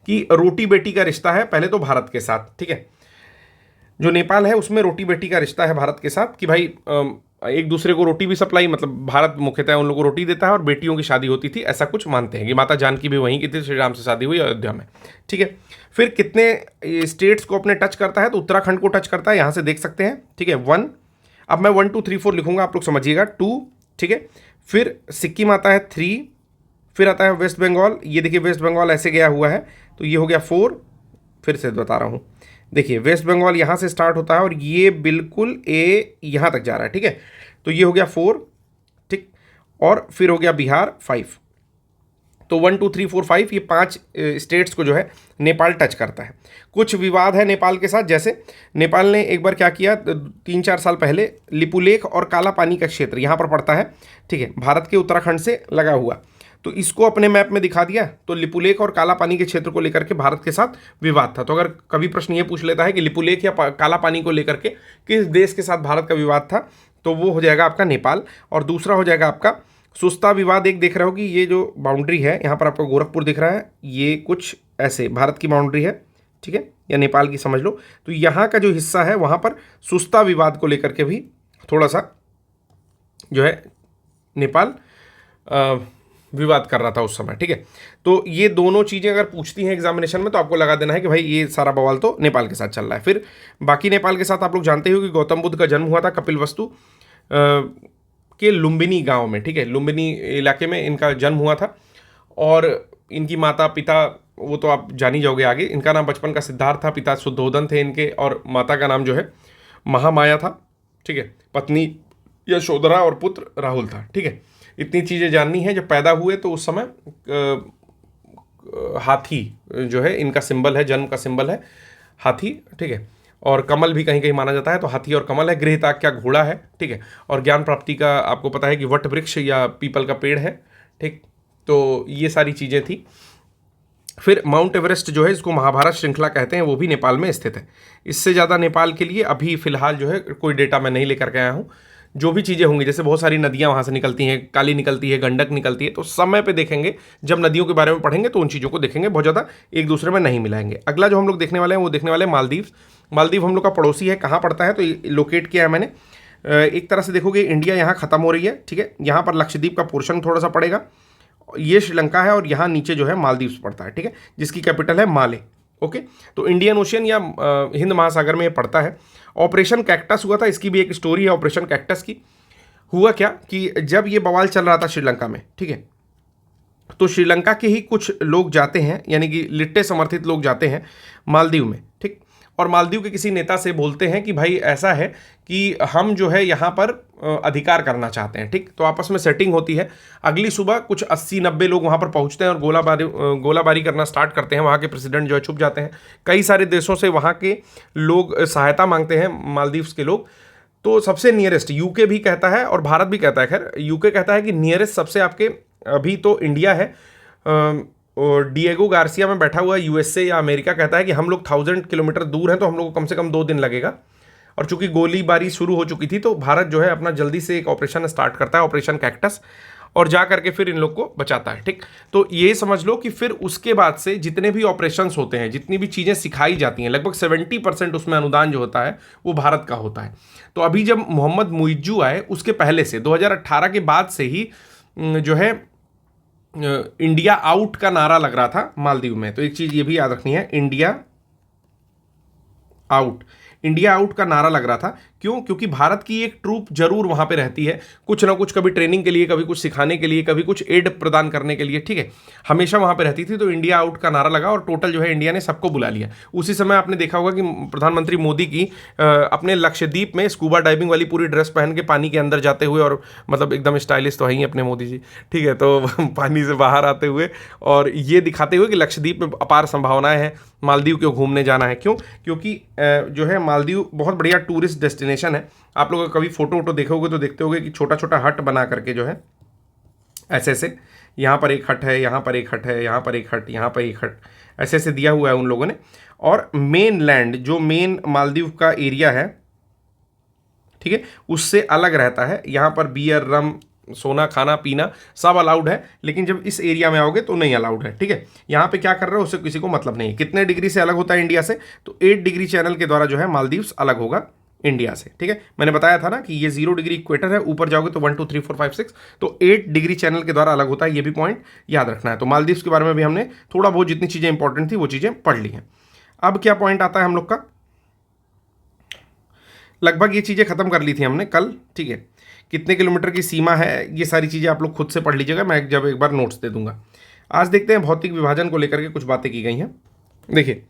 कि रोटी बेटी का रिश्ता है, पहले तो भारत के साथ, ठीक है। जो नेपाल है उसमें रोटी बेटी का रिश्ता है भारत के साथ, कि भाई एक दूसरे को रोटी भी सप्लाई, मतलब भारत मुख्यतः उन लोगों को रोटी देता है और बेटियों की शादी होती थी, ऐसा कुछ मानते हैं कि माता जानकी भी वहीं की थी, श्री राम से शादी हुई अयोध्या में, ठीक है। फिर कितने स्टेट्स को अपने टच करता है? तो उत्तराखंड को टच करता है, यहाँ से देख सकते हैं, ठीक है, 1। अब मैं 1 2 3 4 लिखूंगा, आप लोग समझिएगा, 2, ठीक है। फिर सिक्किम आता है 3, फिर आता है वेस्ट बंगाल, ये देखिए वेस्ट बंगाल ऐसे गया हुआ है, तो ये हो गया 4। फिर से बता रहा हूँ, देखिए वेस्ट बंगाल यहाँ से स्टार्ट होता है और ये बिल्कुल ए यहाँ तक जा रहा है, ठीक है। तो ये हो गया 4, ठीक। और फिर हो गया बिहार 5। तो 1 2 3 4 5 ये 5 स्टेट्स को जो है नेपाल टच करता है। कुछ विवाद है नेपाल के साथ, जैसे नेपाल ने एक बार क्या किया, 3-4 साल पहले लिपुलेख और काला पानी का क्षेत्र यहाँ पर पड़ता है, ठीक है, भारत के उत्तराखंड से लगा हुआ, तो इसको अपने मैप में दिखा दिया। तो लिपुलेख और काला पानी के क्षेत्र को लेकर के भारत के साथ विवाद था। तो अगर कभी प्रश्न ये पूछ लेता है कि लिपुलेख या काला पानी को लेकर के किस देश के साथ भारत का विवाद था, तो वो हो जाएगा आपका नेपाल। और दूसरा हो जाएगा आपका सुस्ता विवाद। एक देख रहे हो कि ये जो बाउंड्री है यहाँ पर आपको गोरखपुर दिख रहा है, ये कुछ ऐसे भारत की बाउंड्री है, ठीक है, या नेपाल की समझ लो। तो यहाँ का जो हिस्सा है वहाँ पर सुस्ता विवाद को लेकर के भी थोड़ा सा जो है नेपाल विवाद कर रहा था उस समय, ठीक है। तो ये दोनों चीज़ें अगर पूछती हैं एग्जामिनेशन में तो आपको लगा देना है कि भाई ये सारा बवाल तो नेपाल के साथ चल रहा है। फिर बाकी नेपाल के साथ आप लोग जानते हो कि गौतम बुद्ध का जन्म हुआ था कपिलवस्तु के लुम्बिनी गांव में, ठीक है, लुम्बिनी इलाके में इनका जन्म हुआ था। और इनकी माता पिता वो तो आप जान ही जाओगे आगे। इनका नाम बचपन का सिद्धार्थ था, पिता शुद्धोदन थे इनके, और माता का नाम जो है महामाया था, ठीक है। पत्नी यशोधरा और पुत्र राहुल था, ठीक है। इतनी चीज़ें जाननी है। जब पैदा हुए तो उस समय हाथी जो है इनका सिंबल है, जन्म का सिंबल है हाथी, ठीक है। और कमल भी कहीं कहीं माना जाता है, तो हाथी और कमल है। गृहताक्या घोड़ा है, ठीक है। और ज्ञान प्राप्ति का आपको पता है कि वट वृक्ष या पीपल का पेड़ है, ठीक। तो ये सारी चीज़ें थी। फिर माउंट एवरेस्ट जो है, इसको महाभारत श्रृंखला कहते हैं, वो भी नेपाल में स्थित है। इससे ज़्यादा नेपाल के लिए अभी फ़िलहाल जो है कोई डेटा मैं नहीं लेकर के आया हूँ। जो भी चीज़ें होंगी, जैसे बहुत सारी नदियाँ वहाँ से निकलती हैं, काली निकलती है, गंडक निकलती है, तो समय पे देखेंगे, जब नदियों के बारे में पढ़ेंगे तो उन चीज़ों को देखेंगे, बहुत ज़्यादा एक दूसरे में नहीं मिलाएंगे। अगला जो हम लोग देखने वाले हैं वो देखने वाले हैं मालदीव। मालदीव हम लोग का पड़ोसी है। कहाँ पड़ता है, तो लोकेट किया है मैंने। एक तरह से देखोगे इंडिया यहाँ खत्म हो रही है, ठीक है। यहाँ पर लक्षद्वीप का पोर्शन थोड़ा सा पड़ेगा, ये श्रीलंका है, और यहाँ नीचे जो है मालदीव्स पड़ता है, ठीक है, जिसकी कैपिटल है माले। ओके, तो इंडियन ओशियन या हिंद महासागर में ये पड़ता है। ऑपरेशन कैक्टस हुआ था, इसकी भी एक स्टोरी है ऑपरेशन कैक्टस की। हुआ क्या कि जब ये बवाल चल रहा था श्रीलंका में, ठीक है, तो श्रीलंका के ही कुछ लोग जाते हैं, यानी कि लिट्टे समर्थित लोग जाते हैं मालदीव में, ठीक। और मालदीव के किसी नेता से बोलते हैं कि भाई ऐसा है कि हम जो है यहाँ पर अधिकार करना चाहते हैं, ठीक। तो आपस में सेटिंग होती है। अगली सुबह कुछ 80-90 लोग वहाँ पर पहुँचते हैं और गोलाबारी करना स्टार्ट करते हैं। वहाँ के प्रेसिडेंट जो है छुप जाते हैं। कई सारे देशों से वहाँ के लोग सहायता मांगते हैं, मालदीव्स के लोग। तो सबसे नियरेस्ट यूके भी कहता है और भारत भी कहता है, खैर यूके कहता है कि नियरेस्ट सबसे आपके अभी तो इंडिया है। और डिएगो गार्सिया में बैठा हुआ यूएसए या अमेरिका कहता है कि हम लोग 1000 किलोमीटर दूर हैं, तो हम लोग को कम से कम 2 दिन लगेगा। और चूंकि गोलीबारी शुरू हो चुकी थी, तो भारत जो है अपना जल्दी से एक ऑपरेशन स्टार्ट करता है, ऑपरेशन कैक्टस, और जा करके फिर इन लोग को बचाता है, ठीक। तो ये समझ लो कि फिर उसके बाद से जितने भी ऑपरेशंस होते हैं, जितनी भी चीज़ें सिखाई जाती हैं, लगभग 70% उसमें अनुदान जो होता है वो भारत का होता है। तो अभी जब मोहम्मद मुइज्जू आए, उसके पहले से 2018 के बाद से ही जो है इंडिया आउट का नारा लग रहा था मालदीव में। तो एक चीज़ ये भी याद रखनी है, इंडिया आउट का नारा लग रहा था। क्यों? क्योंकि भारत की एक ट्रूप जरूर वहां पे रहती है, कुछ ना कुछ, कभी ट्रेनिंग के लिए, कभी कुछ सिखाने के लिए, कभी कुछ एड प्रदान करने के लिए, ठीक है, हमेशा वहां पे रहती थी। तो इंडिया आउट का नारा लगा और टोटल जो है इंडिया ने सबको बुला लिया। उसी समय आपने देखा होगा कि प्रधानमंत्री मोदी की अपने लक्षद्वीप में स्कूबा डाइविंग वाली पूरी ड्रेस पहन के पानी के अंदर जाते हुए, और मतलब एकदम स्टाइलिश तो है ही अपने मोदी जी, ठीक है, तो पानी से बाहर आते हुए और ये दिखाते हुए कि लक्षद्वीप में अपार संभावनाएं हैं, मालदीव क्यों घूमने जाना है। क्यों? क्योंकि जो है मालदीव बहुत बढ़िया टूरिस्ट डेस्टिनेशन है। आप लोग कभी फोटो देखोगे तो देखते होगे कि छोटा छोटा हट बना करके जो है ऐसे ऐसे, यहाँ पर एक हट है, यहाँ पर एक हट है, यहाँ पर एक हट, यहाँ पर एक हट, ऐसे ऐसे दिया हुआ है उन लोगों ने। और मेन लैंड, जो मेन मालदीव का एरिया है, ठीक है, उससे अलग रहता है। यहाँ पर बियर, रम, सोना, खाना पीना सब अलाउड है, लेकिन जब इस एरिया में आओगे तो नहीं अलाउड है, ठीक है। यहाँ पे क्या कर रहे हो उससे किसी को मतलब नहीं है। कितने डिग्री से अलग होता है इंडिया से? तो 8 डिग्री चैनल के द्वारा जो है मालदीव्स अलग होगा इंडिया से, ठीक है। मैंने बताया था ना कि ये 0 डिग्री इक्वेटर है, ऊपर जाओगे तो 1 2 3 4 5 6, तो 8 डिग्री चैनल के द्वारा अलग होता है। ये भी पॉइंट याद रखना है। तो मालदीव्स के बारे में भी हमने थोड़ा बहुत जितनी चीज़ें इंपॉर्टेंट थी वो चीज़ें पढ़ ली हैं। अब क्या पॉइंट आता है हम लोग का, लगभग ये चीज़ें ख़त्म कर ली थी हमने कल, ठीक है। कितने किलोमीटर की सीमा है, ये सारी चीज़ें आप लोग खुद से पढ़ लीजिएगा, मैं जब एक बार नोट्स दे दूंगा। आज देखते हैं भौतिक विभाजन को लेकर के कुछ बातें की गई हैं। देखिए,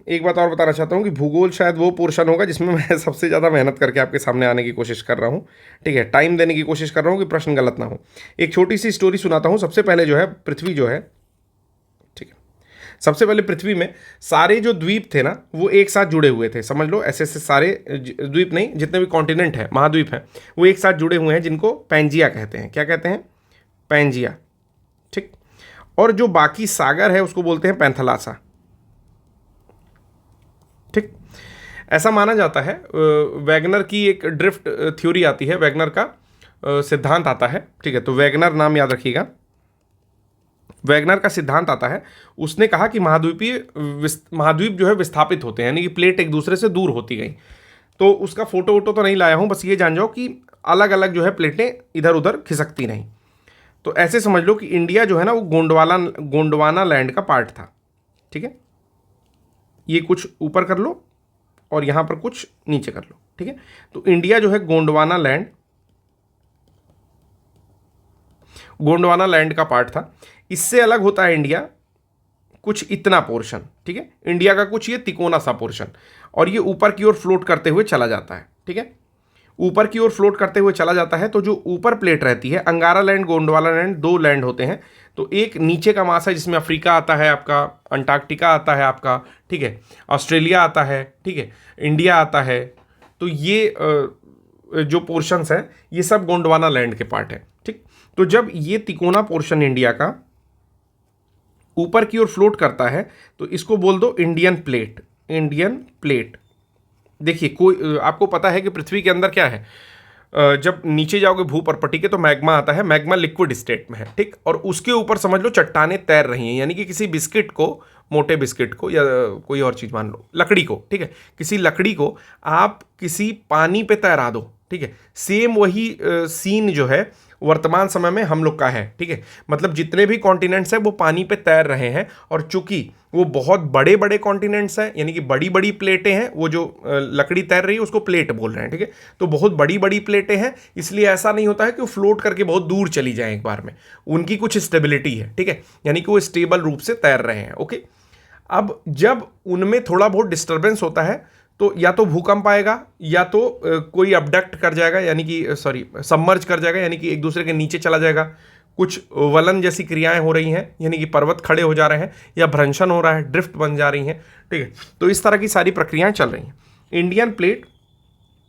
एक बात और बताना चाहता हूँ कि भूगोल शायद वो पोर्शन होगा जिसमें मैं सबसे ज़्यादा मेहनत करके आपके सामने आने की कोशिश कर रहा हूँ, ठीक है। टाइम देने की कोशिश कर रहा हूँ कि प्रश्न गलत ना हो। एक छोटी सी स्टोरी सुनाता हूँ। सबसे पहले जो है पृथ्वी जो है, ठीक है, सबसे पहले पृथ्वी में सारे जो द्वीप थे ना वो एक साथ जुड़े हुए थे। समझ लो ऐसे ऐसे सारे द्वीप नहीं, जितने भी कॉन्टिनेंट हैं, महाद्वीप हैं, वो एक साथ जुड़े हुए हैं, जिनको पैंजिया कहते हैं। क्या कहते हैं? पैंजिया, ठीक। और जो बाकी सागर है उसको बोलते हैं पैंथलासा, ठीक। ऐसा माना जाता है, वैगनर की एक ड्रिफ्ट थ्योरी आती है, वैगनर का सिद्धांत आता है, ठीक है। तो वैगनर नाम याद रखिएगा। वैगनर का सिद्धांत आता है, उसने कहा कि महाद्वीप जो है विस्थापित होते हैं, यानी कि प्लेट एक दूसरे से दूर होती गई। तो उसका फोटो वोटो तो नहीं लाया हूं, बस ये जान जाओ कि अलग अलग जो है प्लेटें इधर उधर खिसकती नहीं। तो ऐसे समझ लो कि इंडिया जो है ना वो गोंडवाना लैंड का पार्ट था, ठीक है। ये कुछ ऊपर कर लो और यहां पर कुछ नीचे कर लो, ठीक है। तो इंडिया जो है गोंडवाना लैंड का पार्ट था। इससे अलग होता है इंडिया कुछ इतना पोर्शन, ठीक है। इंडिया का कुछ ये तिकोना सा पोर्शन, और ये ऊपर की ओर फ्लोट करते हुए चला जाता है, ठीक है। ऊपर की ओर फ्लोट करते हुए चला जाता है। तो जो ऊपर प्लेट रहती है, अंगारा लैंड, गोंडवाना लैंड, दो लैंड होते हैं। तो एक नीचे का मास है जिसमें अफ्रीका आता है आपका, अंटार्कटिका आता है आपका, ठीक है, ऑस्ट्रेलिया आता है, ठीक है, इंडिया आता है। तो ये जो पोर्शंस हैं ये सब गोंडवाना लैंड के पार्ट है, ठीक। तो जब ये तिकोना पोर्शन इंडिया का ऊपर की ओर फ्लोट करता है तो इसको बोल दो इंडियन प्लेट। देखिए, कोई आपको पता है कि पृथ्वी के अंदर क्या है, जब नीचे जाओगे भूपर्पटी के तो मैग्मा आता है। मैग्मा लिक्विड स्टेट में है, ठीक। और उसके ऊपर समझ लो चट्टानें तैर रही हैं, यानी कि किसी बिस्किट को, मोटे बिस्किट को या कोई और चीज़ मान लो, लकड़ी को, ठीक है, किसी लकड़ी को आप किसी पानी पे तैरा दो, ठीक है। सेम वही सीन जो है वर्तमान समय में हम लोग का है, ठीक है। मतलब जितने भी कॉन्टिनेंट्स हैं वो पानी पे तैर रहे हैं, और चूंकि वो बहुत बड़े बड़े कॉन्टिनेंट्स हैं, यानी कि बड़ी बड़ी प्लेटें हैं, वो जो लकड़ी तैर रही है उसको प्लेट बोल रहे हैं, ठीक है। तो बहुत बड़ी बड़ी प्लेटें हैं, इसलिए ऐसा नहीं होता है कि वो फ्लोट करके बहुत दूर चली जाए एक बार में। उनकी कुछ स्टेबिलिटी है, ठीक है, यानी कि वो स्टेबल रूप से तैर रहे हैं, ओके। अब जब उनमें थोड़ा बहुत डिस्टर्बेंस होता है तो या तो भूकंप आएगा, या तो कोई अबडक्ट कर जाएगा, यानी कि सबमर्ज कर जाएगा, यानी कि एक दूसरे के नीचे चला जाएगा। कुछ वलन जैसी क्रियाएं हो रही हैं, यानी कि पर्वत खड़े हो जा रहे हैं, या भ्रंशन हो रहा है, ड्रिफ्ट बन जा रही हैं, ठीक है। तो इस तरह की सारी प्रक्रियाएं चल रही हैं। इंडियन प्लेट,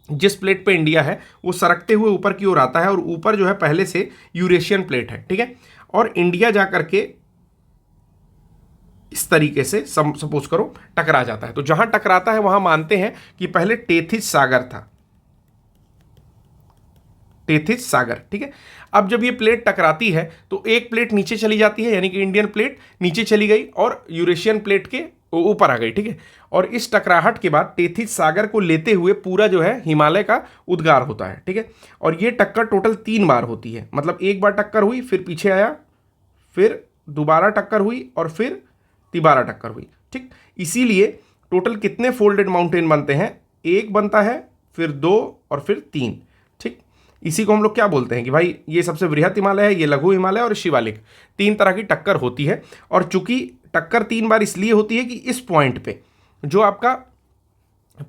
जिस प्लेट पे इंडिया है, वो सरकते हुए ऊपर की ओर आता है, और ऊपर जो है पहले से यूरेशियन प्लेट है, ठीक है। और इंडिया जा करके इस तरीके से सपोज करो टकरा जाता है। तो जहां टकराता है वहां मानते हैं कि पहले टेथिस सागर था, टेथिस सागर, ठीक है। अब जब ये प्लेट टकराती है तो एक प्लेट नीचे चली जाती है, यानी कि इंडियन प्लेट नीचे चली गई और यूरेशियन प्लेट के ऊपर आ गई, ठीक है। और इस टकराहट के बाद टेथिस सागर को लेते हुए पूरा जो है हिमालय का उद्गार होता है, ठीक है। और ये टक्कर टोटल 3 बार होती है, मतलब एक बार टक्कर हुई, फिर पीछे आया, फिर दोबारा टक्कर हुई, और फिर तिबारा टक्कर हुई, ठीक। इसीलिए टोटल कितने फोल्डेड माउंटेन बनते हैं? एक बनता है, फिर 2 और फिर 3, ठीक। इसी को हम लोग क्या बोलते हैं कि भाई ये सबसे बृहत हिमालय है, ये लघु हिमालय और शिवालिक, 3 तरह की टक्कर होती है। और चूंकि टक्कर 3 बार इसलिए होती है कि इस पॉइंट पे जो आपका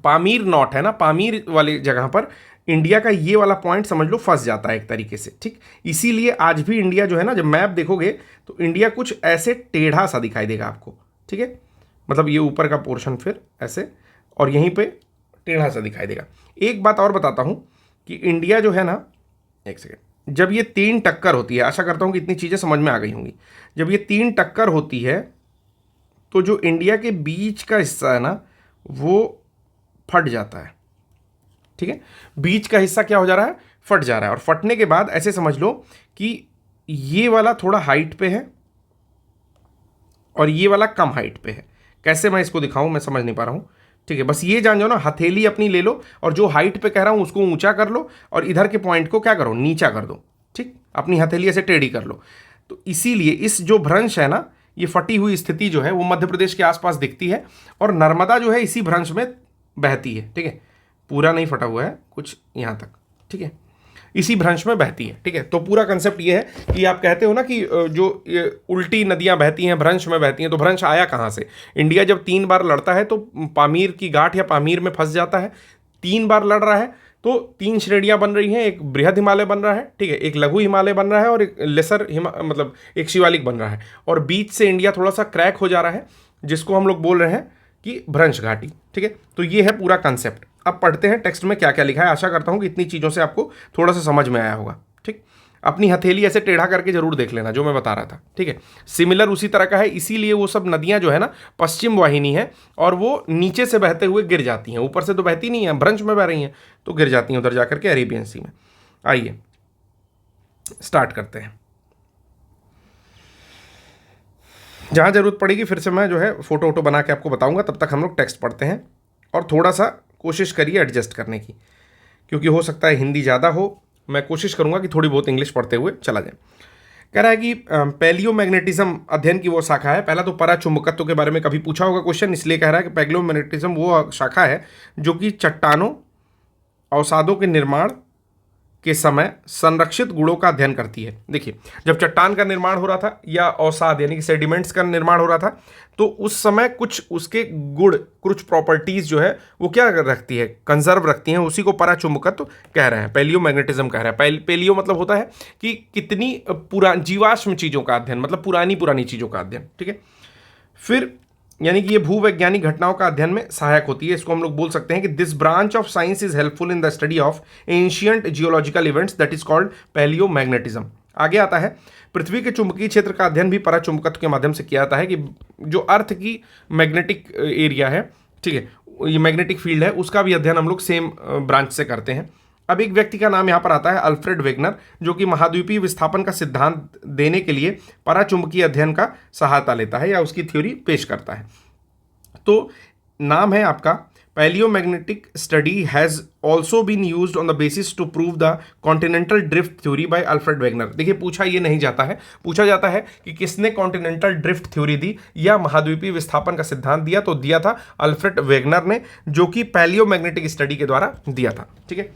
पामीर नॉट है ना, पामीर वाली जगह पर इंडिया का ये वाला पॉइंट समझ लो फंस जाता है एक तरीके से, ठीक। इसीलिए आज भी इंडिया जो है ना, जब मैप देखोगे तो इंडिया कुछ ऐसे टेढ़ा सा दिखाई देगा आपको, ठीक है। मतलब ये ऊपर का पोर्शन फिर ऐसे, और यहीं पे टेढ़ा सा दिखाई देगा। एक बात और बताता हूं कि इंडिया जो है ना, एक सेकेंड, जब ये 3 टक्कर होती है, आशा करता हूं कि इतनी चीज़ें समझ में आ गई होंगी। जब ये 3 टक्कर होती है तो जो इंडिया के बीच का हिस्सा है ना वो फट जाता है, ठीक है। बीच का हिस्सा क्या हो जा रहा है? फट जा रहा है। और फटने के बाद ऐसे समझ लो कि ये वाला थोड़ा हाइट पे है और ये वाला कम हाइट पे है। कैसे मैं इसको दिखाऊं, मैं समझ नहीं पा रहा हूं, ठीक है। बस ये जान जाओ ना, हथेली अपनी ले लो और जो हाइट पे कह रहा हूं उसको ऊंचा कर लो, और इधर के पॉइंट को क्या करो, नीचा कर दो, ठीक। अपनी हथेली ऐसे टेढ़ी कर लो। तो इसीलिए इस जो भ्रंश है ना, ये फटी हुई स्थिति जो है वो मध्य प्रदेश के आसपास दिखती है, और नर्मदा जो है इसी भ्रंश में बहती है, ठीक है। पूरा नहीं फटा हुआ है, कुछ यहाँ तक, ठीक है, इसी भ्रंश में बहती है, ठीक है। तो पूरा कंसेप्ट ये है कि आप कहते हो ना कि जो उल्टी नदियां बहती हैं भ्रंश में बहती हैं, तो भ्रंश आया कहाँ से? इंडिया जब 3 बार लड़ता है तो पामीर की गांठ या पामीर में फंस जाता है। 3 बार लड़ रहा है तो 3 श्रेणियां बन रही हैं, एक बृहद हिमालय बन रहा है, ठीक है, एक लघु हिमालय बन रहा है और एक लेसर मतलब एक शिवालिक बन रहा है, और बीच से इंडिया थोड़ा सा क्रैक हो जा रहा है, जिसको हम लोग बोल रहे हैं कि भ्रंश घाटी, ठीक है। तो ये है पूरा कंसेप्ट। अब पढ़ते हैं टेक्स्ट में क्या क्या लिखा है। आशा करता हूं कि इतनी चीज़ों से आपको थोड़ा सा समझ में आया होगा, ठीक। अपनी हथेली ऐसे टेढ़ा करके जरूर देख लेना जो मैं बता रहा था, ठीक है। सिमिलर उसी तरह का है, इसीलिए वो सब नदियां जो है ना पश्चिम वाहिनी है और वो नीचे से बहते हुए गिर जाती हैं, ऊपर से तो बहती नहीं है, भ्रंश में बह रही हैं तो गिर जाती हैं उधर जाकर के अरेबियन सी में। आइए स्टार्ट करते हैं। जहां जरूरत पड़ेगी फिर से मैं जो है फोटो वोटो बना के आपको बताऊंगा, तब तक हम लोग टेक्स्ट पढ़ते हैं और थोड़ा सा कोशिश करिए एडजस्ट करने की, क्योंकि हो सकता है हिंदी ज़्यादा हो। मैं कोशिश करूंगा कि थोड़ी बहुत इंग्लिश पढ़ते हुए चला जाए। कह रहा है कि पैलियोमैग्नेटिज्म अध्ययन की वो शाखा है। पहला तो पराचुंबकत्व के बारे में कभी पूछा होगा क्वेश्चन, इसलिए कह रहा है कि पैलियोमैग्नेटिज्म वो शाखा है जो कि चट्टानों अवसादों के निर्माण के समय संरक्षित गुणों का अध्ययन करती है। देखिए, जब चट्टान का निर्माण हो रहा था या अवसाद यानी कि सेडिमेंट्स का निर्माण हो रहा था, तो उस समय कुछ उसके गुण, कुछ प्रॉपर्टीज जो है वो क्या रखती है, कंजर्व रखती हैं, उसी को पराचुंबकत्व कह रहे हैं, पैलियोमैग्नेटिज्म कह रहे हैं। पैलियो मतलब होता है कि कितनी जीवाश्म चीज़ों का अध्ययन, मतलब पुरानी चीज़ों का अध्ययन, ठीक है। फिर यानी कि ये भूवैज्ञानिक घटनाओं का अध्ययन में सहायक होती है। इसको हम लोग बोल सकते हैं कि this branch of science is helpful in the study of ancient geological events that is called palaeomagnetism. आगे आता है, पृथ्वी के चुंबकीय क्षेत्र का अध्ययन भी पराचुंबकत्व के माध्यम से किया जाता है, कि जो अर्थ की मैग्नेटिक एरिया है, ठीक है, ये मैग्नेटिक फील्ड है, उसका भी अध्ययन हम लोग सेम ब्रांच से करते हैं। अब एक व्यक्ति का नाम यहाँ पर आता है अल्फ्रेड वेगनर, जो कि महाद्वीपीय विस्थापन का सिद्धांत देने के लिए पराचुंबकीय अध्ययन का सहायता लेता है या उसकी थ्योरी पेश करता है। तो नाम है आपका palaeomagnetic study has also been used on the basis to prove the continental drift theory by Alfred Wegener. देखिए, पूछा ये नहीं जाता है, पूछा जाता है कि किसने कॉन्टिनेंटल ड्रिफ्ट थ्योरी दी या महाद्वीपीय विस्थापन का सिद्धांत दिया, तो दिया था अल्फ्रेड वेगनर ने, जो कि पैलियोमैग्नेटिक स्टडी के द्वारा दिया था, ठीक है।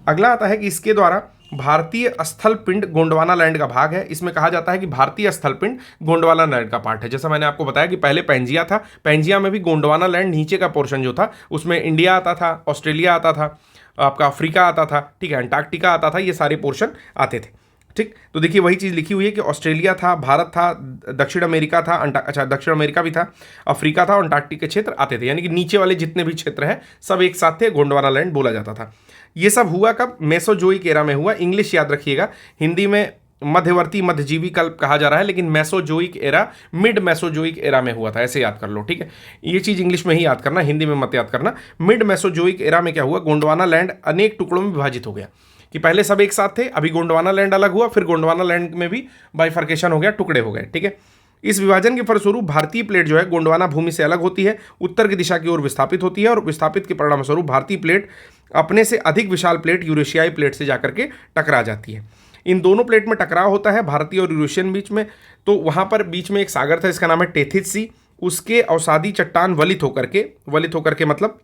अगला आता है कि इसके द्वारा भारतीय स्थल पिंड गोंडवाना लैंड का भाग है। इसमें कहा जाता है कि भारतीय स्थल पिंड गोंडवाना लैंड का पार्ट है। जैसा मैंने आपको बताया कि पहले पैंजिया था, पैंजिया में भी गोंडवाना लैंड नीचे का पोर्शन जो था उसमें इंडिया आता था, ऑस्ट्रेलिया आता था, आपका अफ्रीका आता था, ठीक है, अंटार्कटिका आता था, ये सारे पोर्शन आते थे, ठीक। तो देखिए वही चीज़ लिखी हुई है कि ऑस्ट्रेलिया था, भारत था, दक्षिण अमेरिका था, अच्छा दक्षिण अमेरिका भी था, अफ्रीका था, अंटार्कटिक के क्षेत्र आते थे, यानी कि नीचे वाले जितने भी क्षेत्र हैं सब एक साथ थे, गोंडवाना लैंड बोला जाता था। ये सब हुआ कब? मेसोजोइक एरा में हुआ। इंग्लिश याद रखिएगा, हिंदी में मध्यवर्ती मध्यजीवी कल्प कहा जा रहा है, लेकिन Mesozoic era mid Mesozoic era में हुआ था, ऐसे याद कर लो, ठीक है। ये चीज़ इंग्लिश में ही याद करना, हिंदी में मत याद करना। मिड मेसोजोइक एरा में क्या हुआ, गोंडवाना लैंड अनेक टुकड़ों में विभाजित हो गया, कि पहले सब एक साथ थे, अभी गोंडवाना लैंड अलग हुआ, फिर गोंडवाना लैंड में भी बाइफर्केशन हो गया, टुकड़े हो गए, ठीक है। इस विभाजन के फलस्वरूप भारतीय प्लेट जो है गोंडवाना भूमि से अलग होती है, उत्तर की दिशा की ओर विस्थापित होती है, और विस्थापित के परिणाम स्वरूप भारतीय प्लेट अपने से अधिक विशाल प्लेट यूरेशियाई प्लेट से जाकर के टकरा जाती है। इन दोनों प्लेट में टकराव होता है भारतीय और यूरेशियन बीच में। तो वहाँ पर बीच में एक सागर था, इसका नाम है टेथिस सी। उसके अवसादी चट्टान वलित होकर के मतलब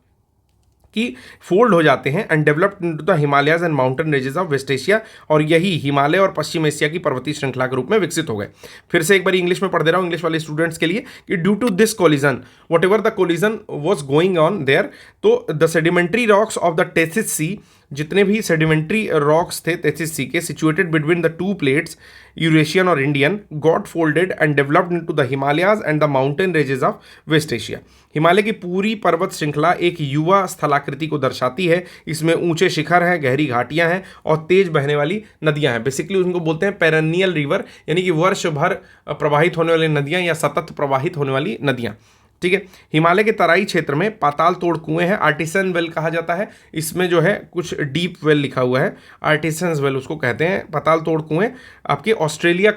कि फोल्ड हो जाते हैं and developed into the Himalayas and mountain ranges of west Asia, और यही हिमालय और पश्चिम एशिया की पर्वतीय श्रृंखला के रूप में विकसित हो गए। फिर से एक बार इंग्लिश में पढ़ दे रहा हूँ इंग्लिश वाले स्टूडेंट्स के लिए, कि due to this collision whatever the collision was going on there, तो the sedimentary rocks of the Tethys sea, जितने भी सेडिमेंट्री रॉक्स थे टेथिस सी के, situated between the two plates Eurasian और Indian, got folded and developed into the Himalayas and the mountain ranges of west Asia. Himalaya की पूरी पर्वत श्रृंखला एक युवा स्थलाकृति को दर्शाती है। इसमें ऊंचे शिखर हैं, गहरी घाटियां हैं और तेज बहने वाली नदियां हैं। बेसिकली उनको बोलते हैं पेरेनियल रिवर, यानी कि वर्ष भर प्रवाहित होने वाली नदियां या सतत प्रवाहित होने वाली नदियां, ठीक है। हिमालय के तराई क्षेत्र में पाताल तोड़ कुएं हैं, आर्टिसन वेल कहा जाता है। इसमें जो है कुछ डीप वेल लिखा हुआ है, आर्टिसंस वेल उसको कहते हैं। पाताल तोड़ कुएं आपके ऑस्ट्रेलियन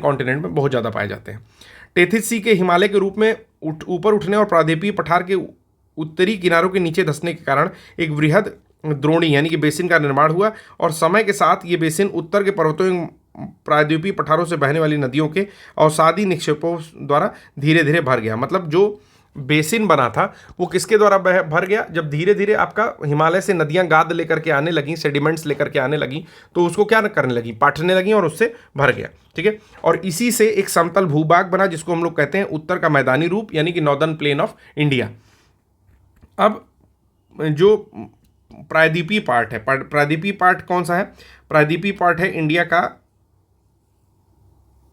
कॉन्टिनेंट में बहुत ज़्यादा पाए जाते हैं। टेथिस सी के हिमालय के रूप में ऊपर उठने और प्रायद्वीपीय पठार के उत्तरी किनारों के नीचे धंसने के कारण एक वृहद द्रोणी यानी कि बेसिन का निर्माण हुआ, और समय के साथ ये बेसिन उत्तर के पर्वतों प्रायद्वीपीय पठारों से बहने वाली नदियों के अवसादी निक्षेपों द्वारा धीरे धीरे भर गया। मतलब जो बेसिन बना था वो किसके द्वारा भर गया? जब धीरे धीरे आपका हिमालय से नदियां गाद लेकर के आने लगी, सेडिमेंट्स लेकर के आने लगी, तो उसको क्या करने लगी? पाटने लगी और उससे भर गया। ठीक है, और इसी से एक समतल भूभाग बना जिसको हम लोग कहते हैं उत्तर का मैदानी रूप, यानी कि नॉर्दर्न प्लेन ऑफ इंडिया। अब जो प्रायद्वीपीय पार्ट है, प्रायद्वीपीय पार्ट कौन सा है? प्रायद्वीपीय पार्ट है इंडिया का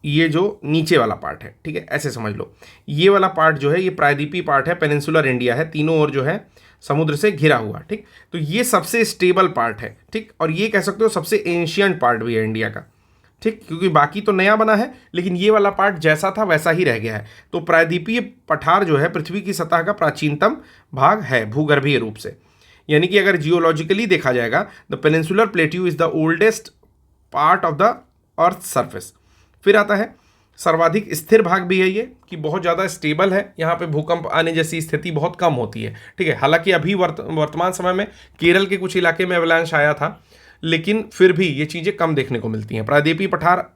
ये जो नीचे वाला पार्ट है, ठीक है, ऐसे समझ लो, ये वाला पार्ट जो है ये प्रायद्वीपीय पार्ट है, पेनिनसुलर इंडिया है, तीनों ओर जो है समुद्र से घिरा हुआ। ठीक, तो ये सबसे स्टेबल पार्ट है। ठीक, और ये कह सकते हो सबसे एंशियंट पार्ट भी है इंडिया का। ठीक, क्योंकि बाकी तो नया बना है, लेकिन ये वाला पार्ट जैसा था वैसा ही रह गया है। तो प्रायद्वीपीय पठार जो है पृथ्वी की सतह का प्राचीनतम भाग है भूगर्भीय रूप से, यानी कि अगर जियोलॉजिकली देखा जाएगा, the peninsular plateau is the oldest part of the earth surface. फिर आता है सर्वाधिक स्थिर भाग भी है ये, कि बहुत ज़्यादा स्टेबल है, यहाँ पे भूकंप आने जैसी स्थिति बहुत कम होती है। ठीक है, हालांकि अभी वर्तमान समय में केरल के कुछ इलाके में एवलांच आया था, लेकिन फिर भी ये चीज़ें कम देखने को मिलती हैं। प्रायद्वीपीय पठार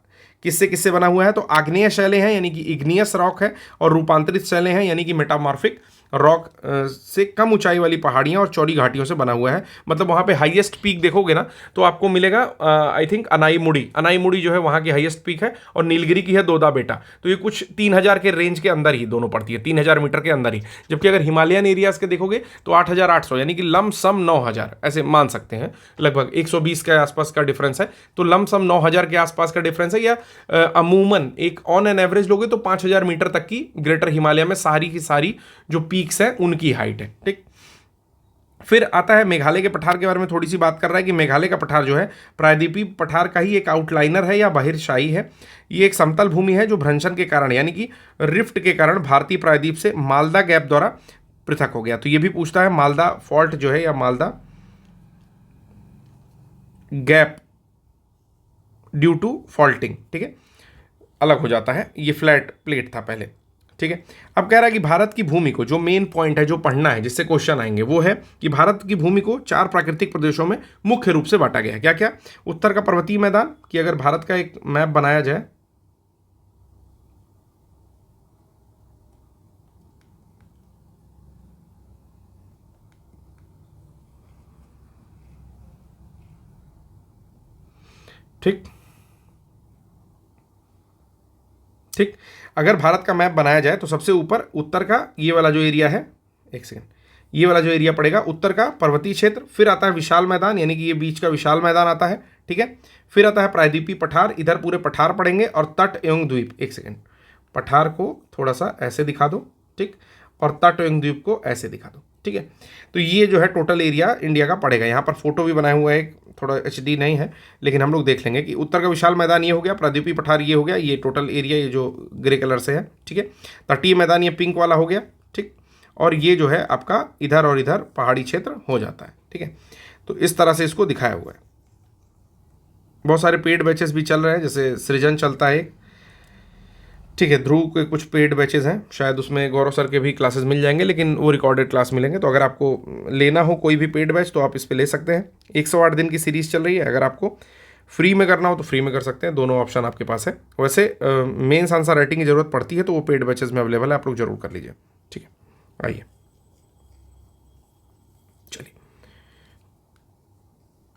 किससे किससे बना हुआ है? तो आग्नेय शैलें हैं यानी कि इग्नियस रॉक है, और रूपांतरित शैलें हैं यानी कि मेटामॉर्फिक रॉक से कम ऊंचाई वाली पहाड़ियां और चौड़ी घाटियों से बना हुआ है। मतलब वहाँ पे हाईएस्ट पीक देखोगे ना तो आपको मिलेगा आई थिंक अनाईमुड़ी जो है वहाँ की हाईएस्ट पीक है, और नीलगिरी की है दोदा बेटा। तो ये कुछ 3000 के रेंज के अंदर ही दोनों पड़ती है, 3000 मीटर के अंदर ही। जबकि अगर हिमालयन एरियाज के देखोगे तो 8800 यानी कि लमसम 9000 ऐसे मान सकते हैं, लगभग 120 के आसपास का डिफरेंस है। तो लमसम 9000 के आसपास का डिफरेंस है, या अमूमन एक ऑन एन एवरेज लोगे तो 5000 मीटर तक की ग्रेटर हिमालय में सारी की सारी जो पीक्स है उनकी हाइट है। ठीक, फिर आता है मेघालय के पठार के बारे में थोड़ी सी बात कर रहा है कि मेघालय का पठार जो है प्रायद्वीपीय पठार का ही एक आउटलाइनर है या बहिर्शाही है। ये एक समतल भूमि है जो भ्रंशन के कारण यानी कि रिफ्ट के कारण भारतीय प्रायद्वीप से मालदा गैप द्वारा पृथक हो गया। तो ये भी पूछता है मालदा फॉल्ट जो है या Malda gap due to faulting, ठीक है, अलग हो जाता है, ये फ्लैट प्लेट था पहले। ठीक है, अब कह रहा है कि भारत की भूमि को, जो मेन पॉइंट है जो पढ़ना है जिससे क्वेश्चन आएंगे वो है कि भारत की भूमि को 4 प्राकृतिक प्रदेशों में मुख्य रूप से बांटा गया है। क्या क्या? उत्तर का पर्वतीय मैदान, कि अगर भारत का एक मैप बनाया जाए, ठीक ठीक, अगर भारत का मैप बनाया जाए तो सबसे ऊपर उत्तर का ये वाला जो एरिया है, एक सेकेंड, ये वाला जो एरिया पड़ेगा उत्तर का पर्वतीय क्षेत्र, फिर आता है विशाल मैदान यानी कि ये बीच का विशाल मैदान आता है। ठीक है, फिर आता है प्रायद्वीपीय पठार, इधर पूरे पठार पड़ेंगे, और तट एवं द्वीप। एक सेकेंड, पठार को थोड़ा सा ऐसे दिखा दो, ठीक, और तट एवं द्वीप को ऐसे दिखा दो। ठीक है, तो ये जो है टोटल एरिया इंडिया का पड़ेगा। यहाँ पर फोटो भी बनाया हुआ है, थोड़ा HD नहीं है, लेकिन हम लोग देख लेंगे कि उत्तर का विशाल मैदान ये हो गया, प्रायद्वीपीय पठार ये हो गया, ये टोटल एरिया ये जो ग्रे कलर से है। ठीक है, तटीय मैदान ये पिंक वाला हो गया। ठीक, और ये जो है आपका इधर और इधर पहाड़ी क्षेत्र हो जाता है। ठीक है, तो इस तरह से इसको दिखाया हुआ है। बहुत सारे पेड बैचेस भी चल रहे हैं, जैसे सृजन चलता है। ठीक है, ध्रुव के कुछ पेड बैचेस हैं, शायद उसमें गौरव सर के भी क्लासेस मिल जाएंगे, लेकिन वो रिकॉर्डेड क्लास मिलेंगे। तो अगर आपको लेना हो कोई भी पेड बैच तो आप इस पे ले सकते हैं। 108 दिन की सीरीज़ चल रही है। अगर आपको फ्री में करना हो तो फ्री में कर सकते हैं, दोनों ऑप्शन आपके पास है। वैसे मेंस आंसर राइटिंग की ज़रूरत पड़ती है तो वो पेड बैचेस में अवेलेबल है, आप लोग जरूर कर लीजिए। ठीक है, आइए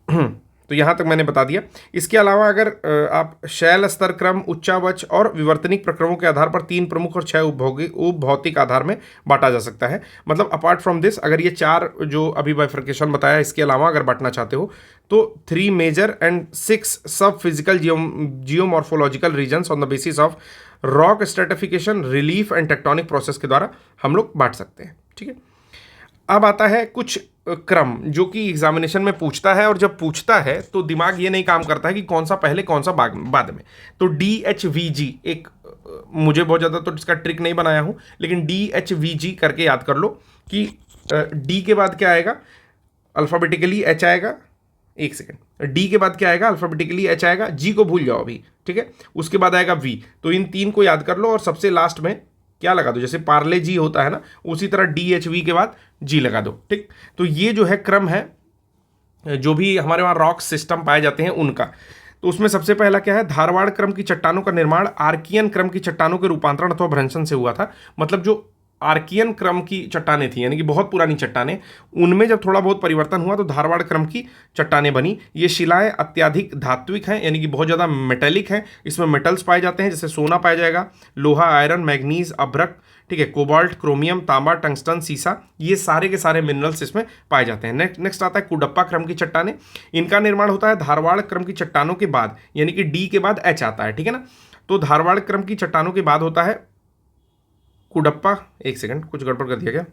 चलिए। तो यहाँ तक मैंने बता दिया। इसके अलावा अगर आप शैल स्तर क्रम, उच्चावच और विवर्तनिक प्रक्रमों के आधार पर 3 प्रमुख और 6 उपभौतिक आधार में बांटा जा सकता है। मतलब अपार्ट फ्रॉम दिस, अगर ये 4 जो अभी बाइफर्केशन बताया इसके अलावा अगर बांटना चाहते हो तो 3 major and 6 sub physical geomorphological regions on the basis of rock stratification, relief and tectonic process के द्वारा हम लोग बांट सकते हैं। ठीक है, अब आता है कुछ क्रम जो कि एग्जामिनेशन में पूछता है, और जब पूछता है तो दिमाग ये नहीं काम करता है कि कौन सा पहले कौन सा बाद में। तो DHVG एक, मुझे बहुत ज़्यादा तो इसका ट्रिक नहीं बनाया हूँ, लेकिन DHVG करके याद कर लो कि D के बाद क्या आएगा, अल्फ़ाबेटिकली H आएगा। एक सेकेंड, D के बाद क्या आएगा, अल्फ़ाबेटिकली H आएगा। G को भूल जाओ अभी, ठीक है, उसके बाद आएगा V। तो इन 3 को याद कर लो और सबसे लास्ट में क्या लगा दो, जैसे पार्ले जी होता है ना, उसी तरह DHV के बाद G लगा दो। ठीक, तो ये जो है क्रम है जो भी हमारे वहाँ रॉक सिस्टम पाए जाते हैं उनका। तो उसमें सबसे पहला क्या है, धारवाड़ क्रम की चट्टानों का निर्माण आर्कियन क्रम की चट्टानों के रूपांतरण अथवा भ्रंशन से हुआ था। मतलब जो आर्कियन क्रम की चट्टानें थी, यानी कि बहुत पुरानी चट्टानें, उनमें जब थोड़ा बहुत परिवर्तन हुआ तो धारवाड़ क्रम की चट्टानें बनी। ये शिलाएं अत्यधिक धात्विक हैं, यानी कि बहुत ज़्यादा मेटेलिक हैं, इसमें मेटल्स पाए जाते हैं, जैसे सोना पाया जाएगा, लोहा, आयरन, मैग्नीज, अभ्रक, ठीक है, कोबाल्ट, क्रोमियम, तांबा, टंगस्टन, सीसा, ये सारे के सारे मिनरल्स इसमें पाए जाते हैं। नेक्स्ट आता है कुडप्पा क्रम की चट्टानें। इनका निर्माण होता है धारवाड़ क्रम की चट्टानों के बाद, यानी कि डी के बाद एच आता है, ठीक है ना। तो धारवाड़ क्रम की चट्टानों के बाद होता है कुडप्पा, एक सेकंड कुछ गड़बड़ कर दिया क्या,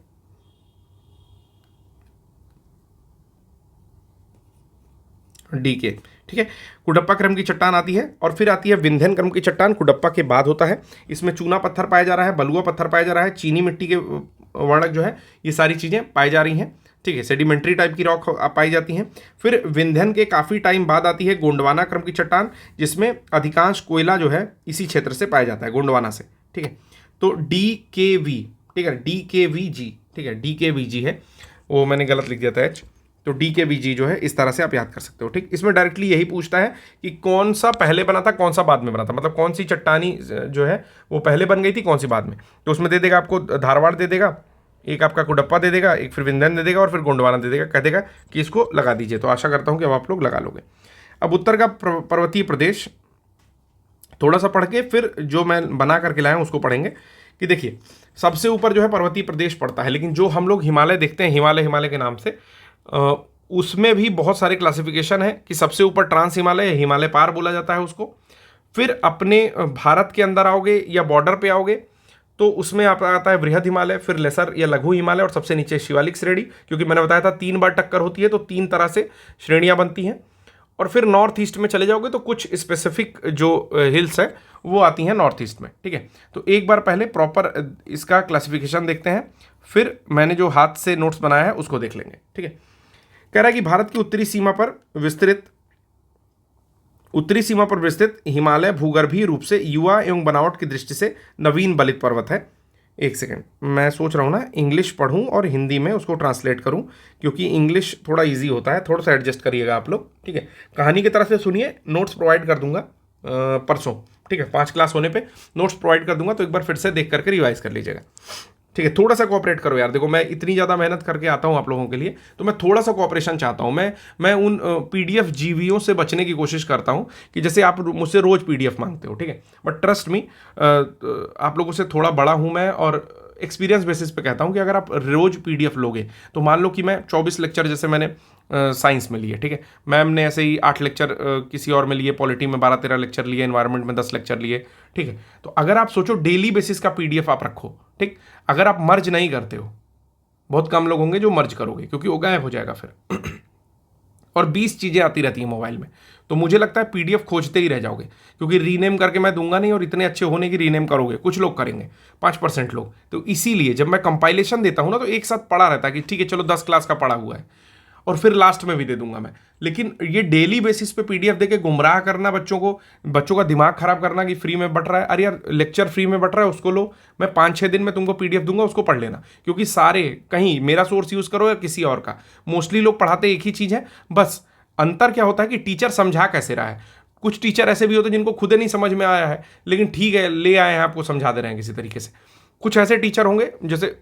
डी के, ठीक है। कुडप्पा क्रम की चट्टान आती है और फिर आती है विंध्यन क्रम की चट्टान, कुडप्पा के बाद होता है। इसमें चूना पत्थर पाया जा रहा है, बलुआ पत्थर पाया जा रहा है, चीनी मिट्टी के वर्णक जो है, ये सारी चीज़ें पाई जा रही हैं, ठीक है। सेडिमेंट्री टाइप की रॉक पाई जाती हैं। फिर विंध्यन के काफ़ी टाइम बाद आती है गोंडवाना क्रम की चट्टान, जिसमें अधिकांश कोयला जो है इसी क्षेत्र से पाया जाता है, गोंडवाना से, ठीक है। तो DKV, ठीक है, DKVG, ठीक है, DKVG है, वो मैंने गलत लिख दिया था एच, तो DKVG जो है इस तरह से आप याद कर सकते हो, ठीक। इसमें डायरेक्टली यही पूछता है कि कौन सा पहले बना था, कौन सा बाद में बना था, मतलब कौन सी चट्टानी जो है वो पहले बन गई थी, कौन सी बाद में। तो उसमें दे देगा आपको धारवाड़ दे देगा, एक आपका कुडप्पा दे देगा, एक फिर विंध्यन दे देगा और फिर गोंडवाना दे देगा, कह देगा कि इसको लगा दीजिए। तो आशा करता हूँ कि अब आप लोग लगा लोगे। अब उत्तर का पर्वतीय प्रदेश थोड़ा सा पढ़ के फिर जो मैं बना करके लाया हूँ उसको पढ़ेंगे। कि देखिए सबसे ऊपर जो है पर्वतीय प्रदेश पड़ता है, लेकिन जो हम लोग हिमालय देखते हैं, हिमालय के नाम से, उसमें भी बहुत सारे क्लासिफिकेशन है कि सबसे ऊपर ट्रांस हिमालय, हिमालय पार बोला जाता है उसको। फिर अपने भारत के अंदर आओगे या बॉर्डर पे आओगे तो उसमें आप आता है बृहद हिमालय, फिर लेसर या लघु हिमालय और सबसे नीचे शिवालिक श्रेणी, क्योंकि मैंने बताया था 3 बार टक्कर होती है तो 3 तरह से श्रेणियां बनती हैं। और फिर नॉर्थ ईस्ट में चले जाओगे तो कुछ स्पेसिफिक जो हिल्स है वो आती हैं नॉर्थ ईस्ट में, ठीक है। तो एक बार पहले प्रॉपर इसका क्लासिफिकेशन देखते हैं, फिर मैंने जो हाथ से नोट्स बनाया है उसको देख लेंगे, ठीक है। कह रहा है कि भारत की उत्तरी सीमा पर विस्तृत हिमालय भूगर्भीय रूप से युवा एवं बनावट की दृष्टि से नवीन बलित पर्वत है। एक सेकेंड, मैं सोच रहा हूँ ना इंग्लिश पढ़ूँ और हिंदी में उसको ट्रांसलेट करूँ, क्योंकि इंग्लिश थोड़ा इजी होता है, थोड़ा सा एडजस्ट करिएगा आप लोग, ठीक है। कहानी की तरफ से सुनिए, नोट्स प्रोवाइड कर दूंगा परसों, ठीक है, 5 क्लास होने पे नोट्स प्रोवाइड कर दूंगा, तो एक बार फिर से देख करके रिवाइज कर लीजिएगा, ठीक है। थोड़ा सा कोऑपरेट करो यार, देखो मैं इतनी ज़्यादा मेहनत करके आता हूँ आप लोगों के लिए, तो मैं थोड़ा सा कोऑपरेशन चाहता हूँ। मैं उन PDF जीवियों से बचने की कोशिश करता हूँ कि जैसे आप मुझसे रोज़ PDF मांगते हो, ठीक है। बट ट्रस्ट मी, आप लोगों से थोड़ा बड़ा हूँ मैं, और एक्सपीरियंस बेसिस पे कहता हूँ कि अगर आप रोज़ PDF लोगे तो मान लो कि मैं 24 लेक्चर जैसे मैंने साइंस में लिए, ठीक है, मैम ने ऐसे ही 8 लेक्चर किसी और में लिए, पॉलिटी में 12-13 लेक्चर लिए, एनवायरनमेंट में 10 लेक्चर लिए, ठीक है। तो अगर आप सोचो डेली बेसिस का PDF आप रखो, ठीक, अगर आप मर्ज नहीं करते हो, बहुत कम लोग होंगे जो मर्ज करोगे क्योंकि वो गायब हो जाएगा फिर और 20 चीज़ें आती रहती हैं मोबाइल में, तो मुझे लगता है PDF खोजते ही रह जाओगे, क्योंकि रीनेम करके मैं दूंगा नहीं, और इतने अच्छे होने की रीनेम करोगे, कुछ लोग करेंगे, 5% लोग। तो इसीलिए जब मैं कंपाइलेशन देता हूं ना तो एक साथ पढ़ा रहता है कि ठीक है चलो 10 क्लास का पढ़ा हुआ है, और फिर लास्ट में भी दे दूंगा मैं। लेकिन ये डेली बेसिस पे PDF देके गुमराह करना बच्चों का दिमाग खराब करना कि फ्री में बट रहा है, अरे यार लेक्चर फ्री में बट रहा है उसको लो, मैं 5-6 दिन में तुमको PDF दूंगा, उसको पढ़ लेना, क्योंकि सारे कहीं मेरा सोर्स यूज करो या किसी और का, मोस्टली लोग पढ़ाते एक ही चीज़ है। बस अंतर क्या होता है कि टीचर समझा कैसे रहा है। कुछ टीचर ऐसे भी होते हैं जिनको खुद नहीं समझ में आया है, लेकिन ठीक है ले आए हैं, आपको समझा दे रहे हैं किसी तरीके से। कुछ ऐसे टीचर होंगे जैसे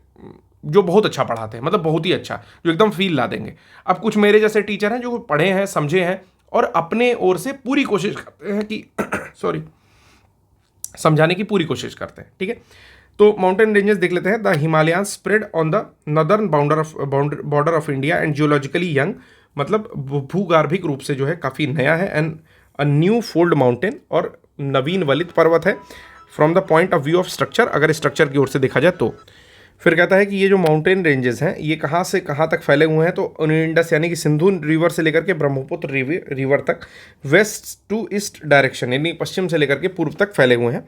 जो बहुत अच्छा पढ़ाते हैं, मतलब बहुत ही अच्छा, जो एकदम फील ला देंगे। अब कुछ मेरे जैसे टीचर हैं जो पढ़े हैं, समझे हैं, और अपने ओर से पूरी कोशिश करते हैं कि सॉरी समझाने की पूरी कोशिश करते हैं, ठीक है। तो माउंटेन रेंजेस देख लेते हैं। The Himalayan spread on the northern border of India and geologically young, मतलब भूगार्भिक रूप से जो है काफ़ी नया है, and a new fold mountain, और नवीन वलित पर्वत है from the point of view of structure, अगर स्ट्रक्चर की ओर से देखा जाए तो। फिर कहता है कि ये जो माउंटेन रेंजेस हैं ये कहाँ से कहाँ तक फैले हुए हैं, तो इंडस यानी कि सिंधु रिवर से लेकर के ब्रह्मपुत्र रिवर तक वेस्ट टू ईस्ट डायरेक्शन, यानी पश्चिम से लेकर के पूर्व तक फैले हुए हैं।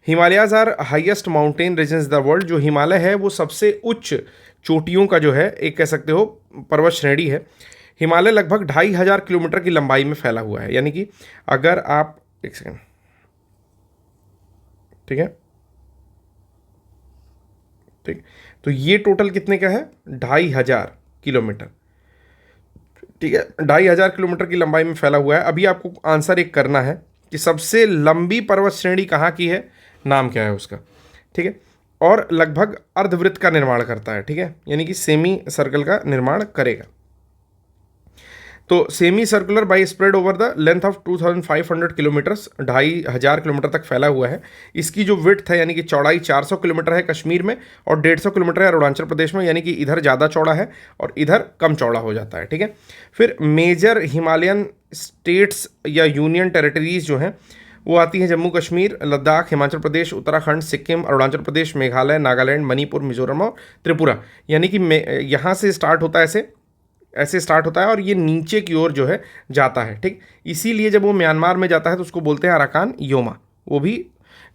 Himalayas are highest mountain ranges the world, जो हिमालय है वो सबसे उच्च चोटियों का जो है एक कह सकते हो पर्वत श्रेणी है। हिमालय लगभग 2500 किलोमीटर की लंबाई में फैला हुआ है, यानी कि अगर आप एक सेकेंड, ठीक है, ठीक, तो ये टोटल कितने का है 2500 किलोमीटर, ठीक है, 2500 किलोमीटर की लंबाई में फैला हुआ है। अभी आपको आंसर एक करना है कि सबसे लंबी पर्वत श्रेणी कहाँ की है, नाम क्या है उसका, ठीक है। और लगभग अर्धवृत्त का निर्माण करता है, ठीक है, यानी कि सेमी सर्कल का निर्माण करेगा। तो semi circular by spread over the length of 2500 kilometres, 2500 kilometre तक फैला हुआ है। इसकी जो विड्थ है यानी कि चौड़ाई 400 किलोमीटर है कश्मीर में और 150 किलोमीटर है अरुणाचल प्रदेश में, यानी कि इधर ज़्यादा चौड़ा है और इधर कम चौड़ा हो जाता है, ठीक है। फिर मेजर हिमालयन स्टेट्स या यूनियन टेरिटरीज जो हैं वो आती हैं जम्मू कश्मीर, लद्दाख, हिमाचल प्रदेश, उत्तराखंड, सिक्किम, अरुणाचल प्रदेश, मेघालय, नागालैंड, मणिपुर, मिजोरम और त्रिपुरा। यानी कि यहाँ से स्टार्ट होता है, ऐसे स्टार्ट होता है और ये नीचे की ओर जो है जाता है, ठीक। इसीलिए जब वो म्यांमार में जाता है तो उसको बोलते हैं अराकान योमा। वो भी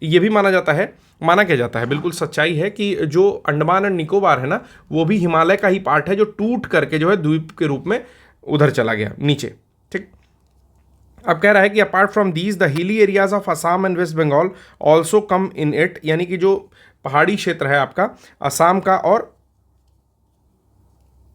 ये भी माना जाता है, माना क्या जाता है, बिल्कुल सच्चाई है कि जो अंडमान एंड निकोबार है ना, वो भी हिमालय का ही पार्ट है जो टूट करके जो है द्वीप के रूप में उधर चला गया नीचे, ठीक। अब कह रहा है कि apart from these the hilly areas of Assam and west Bengal also come in it, यानी कि जो पहाड़ी क्षेत्र है आपका असम का और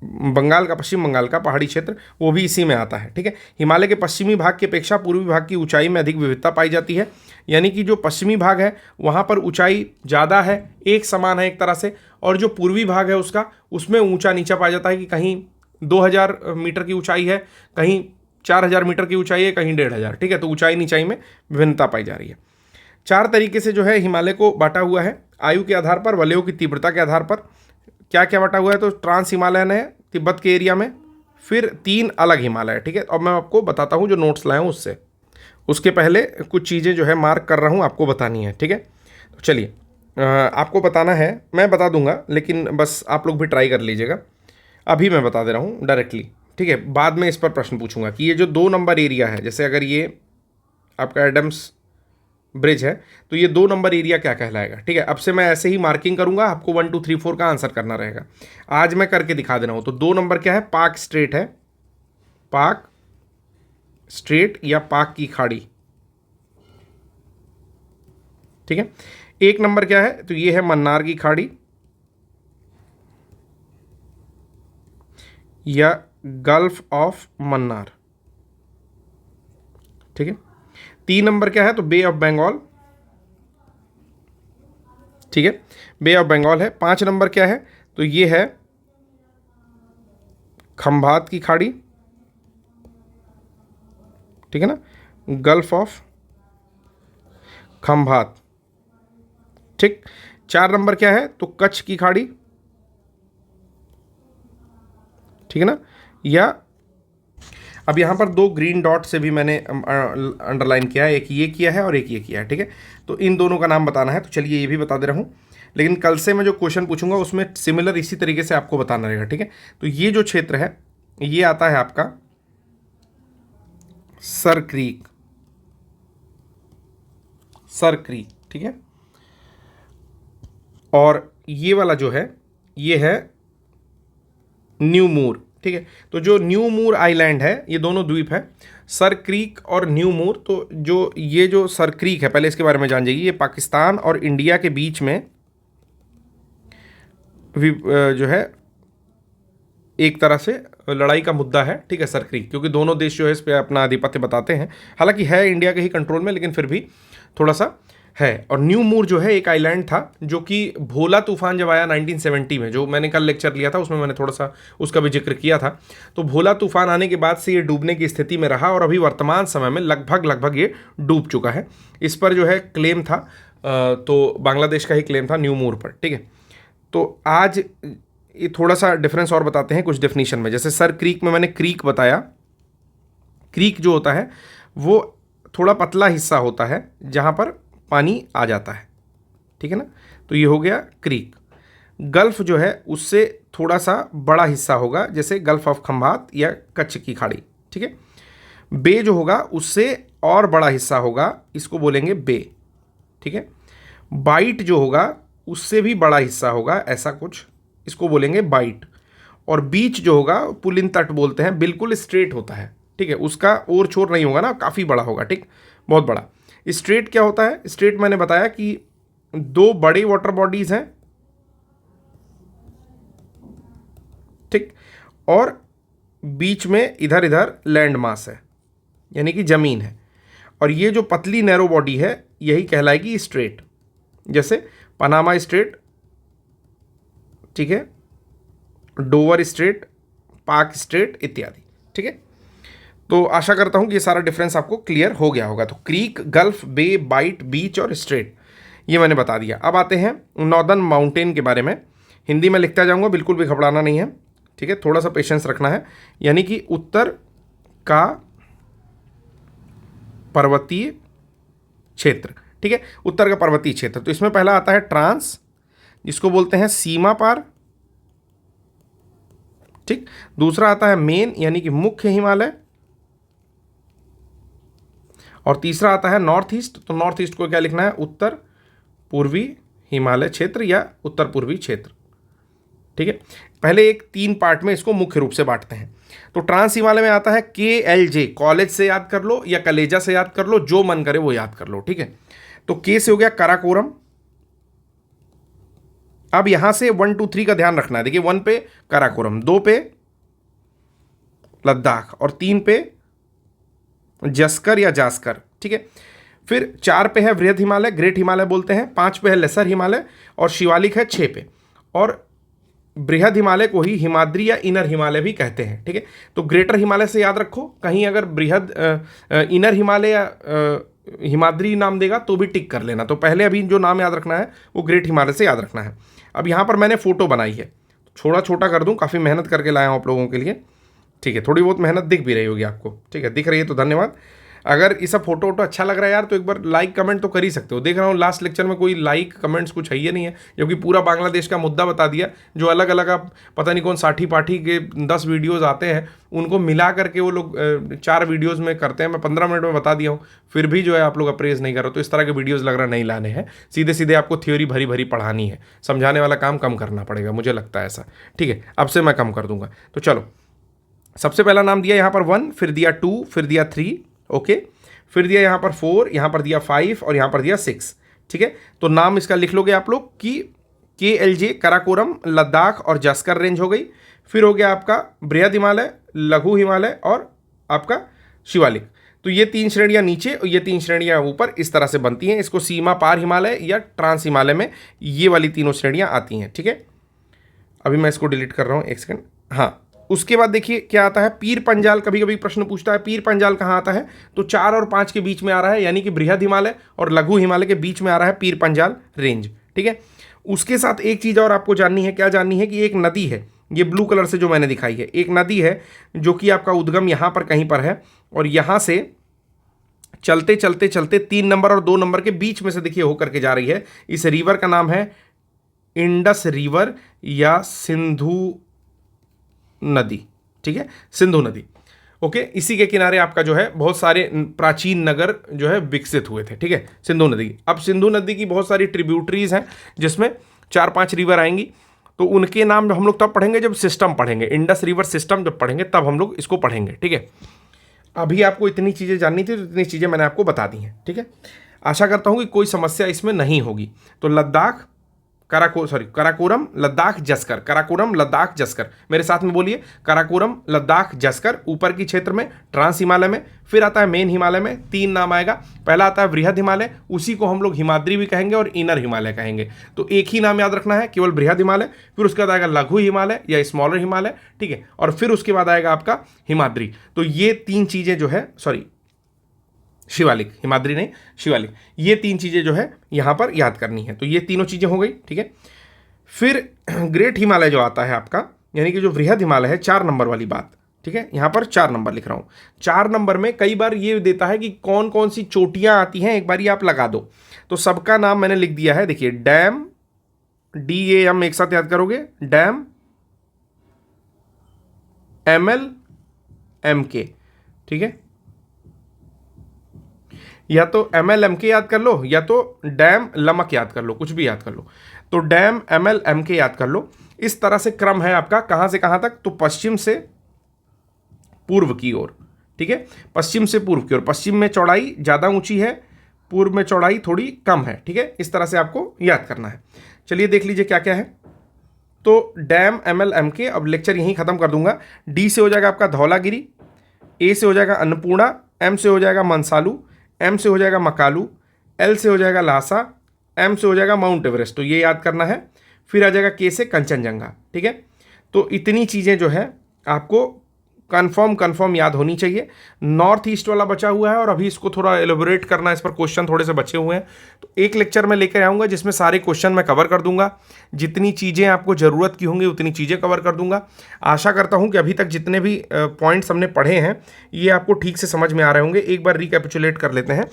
बंगाल का, पश्चिम बंगाल का पहाड़ी क्षेत्र, वो भी इसी में आता है, ठीक है। हिमालय के पश्चिमी भाग की अपेक्षा पूर्वी भाग की ऊंचाई में अधिक विविधता पाई जाती है, यानी कि जो पश्चिमी भाग है वहाँ पर ऊंचाई ज़्यादा है, एक समान है एक तरह से, और जो पूर्वी भाग है उसका, उसमें ऊंचा नीचा पाया जाता है कि कहीं 2000 मीटर की ऊंचाई है, कहीं 4000 मीटर की ऊंचाई है, कहीं 1500, ठीक है। तो ऊंचाई नीचाई में विभिन्नता पाई जा रही है। 4 तरीके से जो है हिमालय को बांटा हुआ है, आयु के आधार पर, वलयों की तीव्रता के आधार पर। क्या क्या बटा हुआ है, तो ट्रांस हिमालयन है तिब्बत के एरिया में, फिर 3 अलग हिमालय है, ठीक है। अब मैं आपको बताता हूँ जो नोट्स लाया हूँ उससे, उसके पहले कुछ चीज़ें जो है मार्क कर रहा हूँ, आपको बतानी है, ठीक है। तो चलिए आपको बताना है, मैं बता दूंगा लेकिन बस आप लोग भी ट्राई कर लीजिएगा। अभी मैं बता दे रहा हूँ डायरेक्टली, ठीक है। बाद में इस पर प्रश्न पूछूंगा कि ये जो 2 नंबर एरिया है, जैसे अगर ये आपका एडम्स ब्रिज है तो ये 2 नंबर एरिया क्या कहलाएगा, ठीक है। अब से मैं ऐसे ही मार्किंग करूंगा, आपको 1 2 3 4 का आंसर करना रहेगा। आज मैं करके दिखा दे रहा हूं। तो 2 नंबर क्या है, पाक स्ट्रेट है, पाक स्ट्रेट या पाक की खाड़ी, ठीक है। 1 नंबर क्या है, तो ये है मन्नार की खाड़ी या गल्फ ऑफ मन्नार, ठीक है। 3 नंबर क्या है, तो बे ऑफ बंगाल, ठीक है, बे ऑफ बंगाल है। 5 नंबर क्या है, तो ये है खंभात की खाड़ी, ठीक है ना, गल्फ ऑफ खंभात, ठीक। 4 नंबर क्या है, तो कच्छ की खाड़ी, ठीक है ना, या अब यहाँ पर 2 ग्रीन डॉट से भी मैंने अंडरलाइन किया है, एक ये किया है और एक ये किया है, ठीक है। तो इन दोनों का नाम बताना है, तो चलिए ये भी बता दे रहा हूँ, लेकिन कल से मैं जो क्वेश्चन पूछूंगा उसमें सिमिलर इसी तरीके से आपको बताना रहेगा, ठीक है। तो ये जो क्षेत्र है ये आता है आपका सर क्रीक, सर क्रीक, ठीक है। और ये वाला जो है ये है न्यू मूर, ठीक है। तो जो न्यू मूर आइलैंड है, ये दोनों द्वीप है, सर क्रीक और न्यू मूर। तो जो ये जो सर क्रीक है, पहले इसके बारे में जान जाइए, ये पाकिस्तान और इंडिया के बीच में जो है एक तरह से लड़ाई का मुद्दा है, ठीक है, सर क्रीक, क्योंकि दोनों देश जो है इस पर अपना आधिपत्य बताते हैं। हालांकि है इंडिया के ही कंट्रोल में, लेकिन फिर भी थोड़ा सा है। और न्यू मूर जो है एक आइलैंड था जो कि भोला तूफान जब आया 1970 में, जो मैंने कल लेक्चर लिया था उसमें मैंने थोड़ा सा उसका भी जिक्र किया था। तो भोला तूफान आने के बाद से ये डूबने की स्थिति में रहा और अभी वर्तमान समय में लगभग ये डूब चुका है। इस पर जो है क्लेम था, तो बांग्लादेश का ही क्लेम था न्यू मूर पर, ठीक है। तो आज ये थोड़ा सा डिफरेंस और बताते हैं कुछ डेफिनेशन में। जैसे सर क्रीक में मैंने क्रीक बताया, क्रीक जो होता है वो थोड़ा पतला हिस्सा होता है जहाँ पर पानी आ जाता है, ठीक है ना। तो ये हो गया क्रीक। गल्फ जो है उससे थोड़ा सा बड़ा हिस्सा होगा, जैसे गल्फ ऑफ खंभात या कच्छ की खाड़ी, ठीक है। बे जो होगा उससे और बड़ा हिस्सा होगा, इसको बोलेंगे बे, ठीक है। बाइट जो होगा उससे भी बड़ा हिस्सा होगा, ऐसा कुछ, इसको बोलेंगे बाइट। और बीच जो होगा पुलिन तट बोलते हैं, बिल्कुल स्ट्रेट होता है, ठीक है, उसका ओर छोर नहीं होगा ना, काफ़ी बड़ा होगा, ठीक, बहुत बड़ा। स्ट्रेट क्या होता है, स्ट्रेट मैंने बताया कि 2 बड़े वाटर बॉडीज हैं, ठीक, और बीच में इधर इधर लैंड मास है, यानी कि जमीन है। और ये जो पतली नैरो बॉडी है यही कहलाएगी स्ट्रेट। जैसे पनामा स्ट्रेट ठीक है, डोवर स्ट्रेट, पाक स्ट्रेट इत्यादि। ठीक है, तो आशा करता हूं कि ये सारा डिफरेंस आपको क्लियर हो गया होगा। तो क्रीक, गल्फ, बे, बाइट, बीच और स्ट्रेट ये मैंने बता दिया। अब आते हैं नॉर्दर्न माउंटेन के बारे में। हिंदी में लिखता जाऊंगा, बिल्कुल भी घबराना नहीं है। ठीक है, थोड़ा सा पेशेंस रखना है। यानी कि उत्तर का पर्वतीय क्षेत्र। ठीक है, उत्तर का पर्वतीय क्षेत्र। तो इसमें पहला आता है ट्रांस, जिसको बोलते हैं सीमा पार। ठीक, दूसरा आता है मेन यानी कि मुख्य हिमालय, और तीसरा आता है नॉर्थ ईस्ट। तो नॉर्थ ईस्ट को क्या लिखना है, उत्तर पूर्वी हिमालय क्षेत्र या उत्तर पूर्वी क्षेत्र। ठीक है, पहले एक 3 पार्ट में इसको मुख्य रूप से बांटते हैं। तो ट्रांस हिमालय में आता है KLJ, कॉलेज से याद कर लो या कलेजा से याद कर लो, जो मन करे वो याद कर लो। ठीक है, तो के से हो गया काराकोरम। अब यहां से 1 2 3 का ध्यान रखना है। देखिए 1 पे काराकोरम, 2 पे लद्दाख और 3 पे जस्कर या जास्कर। ठीक है, फिर 4 पे है वृहद हिमालय, ग्रेट हिमालय बोलते हैं। 5 पे है लेसर हिमालय और शिवालिक है 6 पे। और बृहद हिमालय को ही हिमाद्री या इनर हिमालय भी कहते हैं। ठीक है, तो ग्रेटर हिमालय से याद रखो, कहीं अगर बृहद इनर हिमालय या हिमाद्री नाम देगा तो भी टिक कर लेना। तो पहले अभी जो नाम याद रखना है वो ग्रेट हिमालय से याद रखना है। अब यहाँ पर मैंने फोटो बनाई है, थोड़ा छोटा कर दूँ, काफ़ी मेहनत करके लाया हूँ आप लोगों के लिए। ठीक है, थोड़ी बहुत मेहनत दिख भी रही होगी आपको। ठीक है, दिख रही है तो धन्यवाद। अगर ये सब फोटो वोटो अच्छा लग रहा है यार तो एक बार लाइक कमेंट तो कर ही सकते हो। देख रहा हूँ लास्ट लेक्चर में कोई लाइक कमेंट्स कुछ है ही नहीं है, क्योंकि पूरा बांग्लादेश का मुद्दा बता दिया। जो अलग अलग आप पता नहीं कौन साठी पाठी के 10 वीडियोज़ आते हैं, उनको मिला करके वो लोग 4 वीडियोज़ में करते हैं। मैं 15 मिनट में बता दिया हूँ, फिर भी जो है आप लोग अप्रेज नहीं करो। तो इस तरह के वीडियोज़ लग रहा नहीं लाने हैं, सीधे सीधे आपको थ्योरी भरी भरी पढ़ानी है। समझाने वाला काम कम करना पड़ेगा, मुझे लगता है ऐसा। ठीक है, अब से मैं कम कर दूंगा। तो चलो, सबसे पहला नाम दिया यहाँ पर 1, फिर दिया 2, फिर दिया 3, ओके, फिर दिया यहाँ पर 4, यहाँ पर दिया 5 और यहाँ पर दिया 6। ठीक है, तो नाम इसका लिख लोगे आप लोग कि KLJ काराकोरम, लद्दाख और जस्कर रेंज हो गई। फिर हो गया आपका बृहद हिमालय, लघु हिमालय और आपका शिवालिक। तो ये 3 श्रेणियाँ नीचे और ये 3 श्रेणियाँ ऊपर इस तरह से बनती हैं। इसको सीमा पार हिमालय या ट्रांस हिमालय में ये वाली तीनों श्रेणियाँ आती हैं। ठीक है, अभी मैं इसको डिलीट कर रहा हूँ, एक सेकंड। हाँ, उसके बाद देखिए क्या आता है, पीर पंजाल। कभी कभी प्रश्न पूछता है पीर पंजाल कहाँ आता है, तो 4 और 5 के बीच में आ रहा है, यानी कि बृहद हिमालय और लघु हिमालय के बीच में आ रहा है पीर पंजाल रेंज। ठीक है, उसके साथ एक चीज़ और आपको जाननी है। क्या जाननी है कि एक नदी है, ये ब्लू कलर से जो मैंने दिखाई है, एक नदी है जो कि आपका उद्गम यहाँ पर कहीं पर है, और यहाँ से चलते चलते चलते 3 नंबर और 2 नंबर के बीच में से देखिए होकर के जा रही है। इस रिवर का नाम है इंडस रिवर या सिंधु नदी। ठीक है, सिंधु नदी। ओके, इसी के किनारे आपका जो है बहुत सारे प्राचीन नगर जो है विकसित हुए थे। ठीक है, सिंधु नदी। अब सिंधु नदी की बहुत सारी ट्रिब्यूटरीज हैं, जिसमें 4-5 रिवर आएंगी। तो उनके नाम हम लोग तब पढ़ेंगे जब सिस्टम पढ़ेंगे, इंडस रिवर सिस्टम जब पढ़ेंगे तब हम लोग इसको पढ़ेंगे। ठीक है, अभी आपको इतनी चीज़ें जाननी थी तो इतनी चीज़ें मैंने आपको बता दी हैं। ठीक है, आशा करता हूँ कि कोई समस्या इसमें नहीं होगी। तो लद्दाख काराकोरम, लद्दाख, जस्कर, काराकोरम, लद्दाख, जस्कर, मेरे साथ में बोलिए, काराकोरम, लद्दाख, जस्कर ऊपर की क्षेत्र में ट्रांस हिमालय में। फिर आता है मेन हिमालय में, 3 नाम आएगा। पहला आता है बृहद हिमालय, उसी को हम लोग हिमाद्री भी कहेंगे और इनर हिमालय कहेंगे। तो एक ही नाम याद रखना है, केवल बृहद हिमालय। फिर उसके बाद आएगा लघु हिमालय या स्मॉलर हिमालय। ठीक है, और फिर उसके बाद आएगा आपका हिमाद्री। तो ये 3 चीज़ें जो है, सॉरी शिवालिक, हिमाद्री नहीं शिवालिक, ये 3 चीज़ें जो है यहाँ पर याद करनी है। तो ये तीनों चीज़ें हो गई। ठीक है, फिर ग्रेट हिमालय जो आता है आपका, यानी कि जो वृहद हिमालय है, 4 नंबर वाली बात। ठीक है, यहाँ पर 4 नंबर लिख रहा हूँ। 4 नंबर में कई बार ये देता है कि कौन कौन सी चोटियाँ आती हैं, एक बार ये आप लगा दो। तो सबका नाम मैंने लिख दिया है। देखिए डैम, DAM एक साथ याद करोगे, डैम, MLMK। ठीक है, या तो MLMK याद कर लो या तो डैम लमक याद कर लो, कुछ भी याद कर लो। तो डैम MLMK याद कर लो। इस तरह से क्रम है आपका, कहाँ से कहाँ तक, तो पश्चिम से पूर्व की ओर। ठीक है, पश्चिम से पूर्व की ओर। पश्चिम में चौड़ाई ज़्यादा ऊंची है, पूर्व में चौड़ाई थोड़ी कम है। ठीक है, इस तरह से आपको याद करना है। चलिए देख लीजिए क्या क्या है। तो डैम MLMK, अब लेक्चर यहीं ख़त्म कर दूंगा। D से हो जाएगा आपका धौलागिरी, A से हो जाएगा अन्नपूर्णा, M से हो जाएगा मंसालू, M से हो जाएगा मकालू, L से हो जाएगा लासा, M से हो जाएगा माउंट एवरेस्ट। तो ये याद करना है। फिर आ जाएगा के से कंचनजंगा, ठीक है। तो इतनी चीज़ें जो है आपको कंफर्म याद होनी चाहिए। नॉर्थ ईस्ट वाला बचा हुआ है और अभी इसको थोड़ा एलोबोरेट करना है, इस पर क्वेश्चन थोड़े से बचे हुए हैं, तो एक लेक्चर में लेकर आऊँगा जिसमें सारे क्वेश्चन मैं कवर कर दूंगा। जितनी चीज़ें आपको ज़रूरत की होंगी उतनी चीज़ें कवर कर दूंगा। आशा करता हूँ कि अभी तक जितने भी पॉइंट्स हमने पढ़े हैं ये आपको ठीक से समझ में आ रहे होंगे। एक बार रिकैपिचुलेट कर लेते हैं,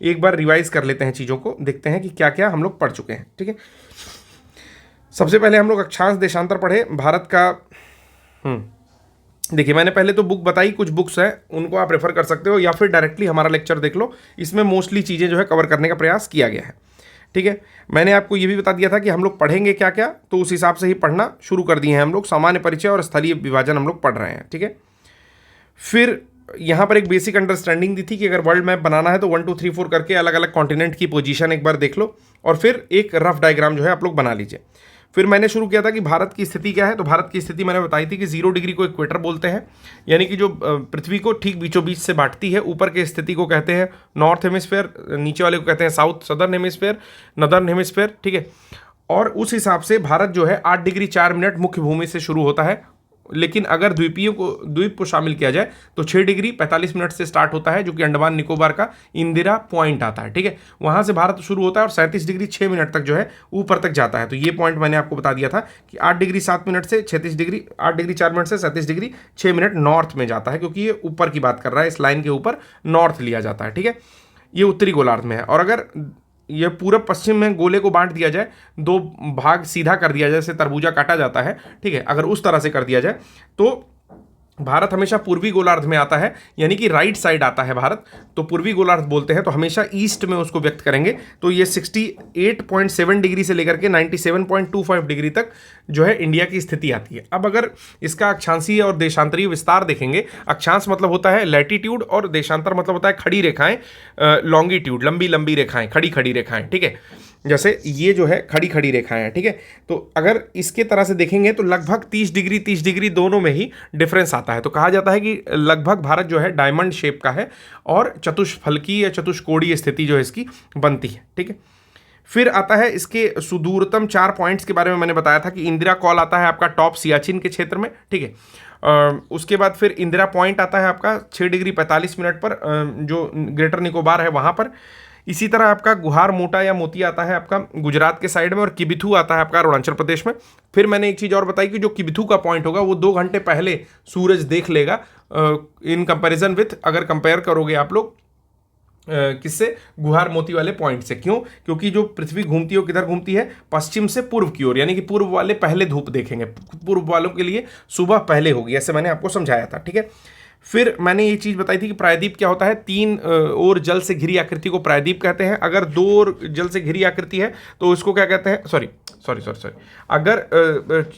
एक बार रिवाइज कर लेते हैं चीज़ों को, देखते हैं कि क्या क्या हम लोग पढ़ चुके हैं, ठीक है। सबसे पहले हम लोग अक्षांश देशांतर पढ़े भारत का। देखिए मैंने पहले तो बुक बताई, कुछ बुक्स हैं उनको आप रेफर कर सकते हो या फिर डायरेक्टली हमारा लेक्चर देख लो, इसमें मोस्टली चीज़ें जो है कवर करने का प्रयास किया गया है, ठीक है। मैंने आपको ये भी बता दिया था कि हम लोग पढ़ेंगे क्या क्या, तो उस हिसाब से ही पढ़ना शुरू कर दिए हैं हम लोग। सामान्य परिचय और स्थलीय विभाजन हम लोग पढ़ रहे हैं, ठीक है। फिर यहाँ पर एक बेसिक अंडरस्टैंडिंग दी थी कि अगर वर्ल्ड मैप बनाना है तो 1 2 3 4 करके अलग अलग कॉन्टिनेंट की पोजीशन एक बार देख लो और फिर एक रफ डायग्राम जो है आप लोग बना लीजिए। फिर मैंने शुरू किया था कि भारत की स्थिति क्या है, तो भारत की स्थिति मैंने बताई थी कि 0 डिग्री को इक्वेटर बोलते हैं, यानी कि जो पृथ्वी को ठीक बीचों बीच से बांटती है। ऊपर की स्थिति को कहते हैं नॉर्थ हेमिस्फेयर, नीचे वाले को कहते हैं south southern hemisphere, northern hemisphere, ठीक है। और उस हिसाब से भारत जो है 8 डिग्री 4 मिनट मुख्य भूमि से शुरू होता है, लेकिन अगर द्वीप को शामिल किया जाए तो 6 डिग्री 45 मिनट से स्टार्ट होता है, जो कि अंडमान निकोबार का इंदिरा पॉइंट आता है, ठीक है। वहां से भारत शुरू होता है और 37 डिग्री 6 मिनट तक जो है ऊपर तक जाता है। तो ये पॉइंट मैंने आपको बता दिया था कि 8 डिग्री 7 मिनट से 36 डिग्री, 8 डिग्री 4 मिनट से 37 डिग्री 6 मिनट नॉर्थ में जाता है, क्योंकि ये ऊपर की बात कर रहा है, इस लाइन के ऊपर नॉर्थ लिया जाता है, ठीक है। ये उत्तरी गोलार्ध में है। और अगर ये पूरब पश्चिम में गोले को बांट दिया जाए, 2 भाग सीधा कर दिया जाए, जैसे तरबूजा काटा जाता है, ठीक है, अगर उस तरह से कर दिया जाए तो भारत हमेशा पूर्वी गोलार्ध में आता है, यानी कि राइट साइड आता है भारत, तो पूर्वी गोलार्ध बोलते हैं, तो हमेशा ईस्ट में उसको व्यक्त करेंगे। तो ये 68.7 डिग्री से लेकर के 97.25 डिग्री तक जो है इंडिया की स्थिति आती है। अब अगर इसका अक्षांशीय और देशांतरीय विस्तार देखेंगे, अक्षांश मतलब होता है लैटिट्यूड और देशांतर मतलब होता है खड़ी रेखाएं, लॉन्गिट्यूड लंबी लंबी रेखाएं, खड़ी खड़ी रेखाएं, ठीक है। जैसे ये जो है खड़ी खड़ी रेखाएं हैं, ठीक है। तो अगर इसके तरह से देखेंगे तो लगभग 30 डिग्री दोनों में ही डिफरेंस आता है। तो कहा जाता है कि लगभग भारत जो है डायमंड शेप का है और चतुष्फलकीय या चतुष्कोणीय स्थिति जो है इसकी बनती है, ठीक है। फिर आता है इसके सुदूरतम 4 पॉइंट्स के बारे में मैंने बताया था कि इंदिरा कॉल आता है आपका टॉप सियाचिन के क्षेत्र में, ठीक है। उसके बाद फिर इंदिरा पॉइंट आता है आपका 6 डिग्री 45 मिनट पर, जो ग्रेटर निकोबार है वहाँ पर। इसी तरह आपका गुहार मोटा या मोती आता है आपका गुजरात के साइड में, और किबिथू आता है आपका अरुणाचल प्रदेश में। फिर मैंने एक चीज़ और बताई कि जो किबिथू का पॉइंट होगा वो 2 घंटे पहले सूरज देख लेगा, इन कंपैरिजन विथ, अगर कंपेयर करोगे आप लोग किससे, गुहार मोती वाले पॉइंट से। क्यों? क्योंकि जो पृथ्वी घूमती है वो किधर घूमती है, पश्चिम से पूर्व की ओर, यानी कि पूर्व वाले पहले धूप देखेंगे, पूर्व वालों के लिए सुबह पहले होगी, ऐसे मैंने आपको समझाया था, ठीक है। फिर मैंने ये चीज़ बताई थी कि प्रायद्वीप क्या होता है, 3 ओर जल से घिरी आकृति को प्रायद्वीप कहते हैं। अगर 2 ओर जल से घिरी आकृति है तो उसको क्या कहते हैं, सॉरी, अगर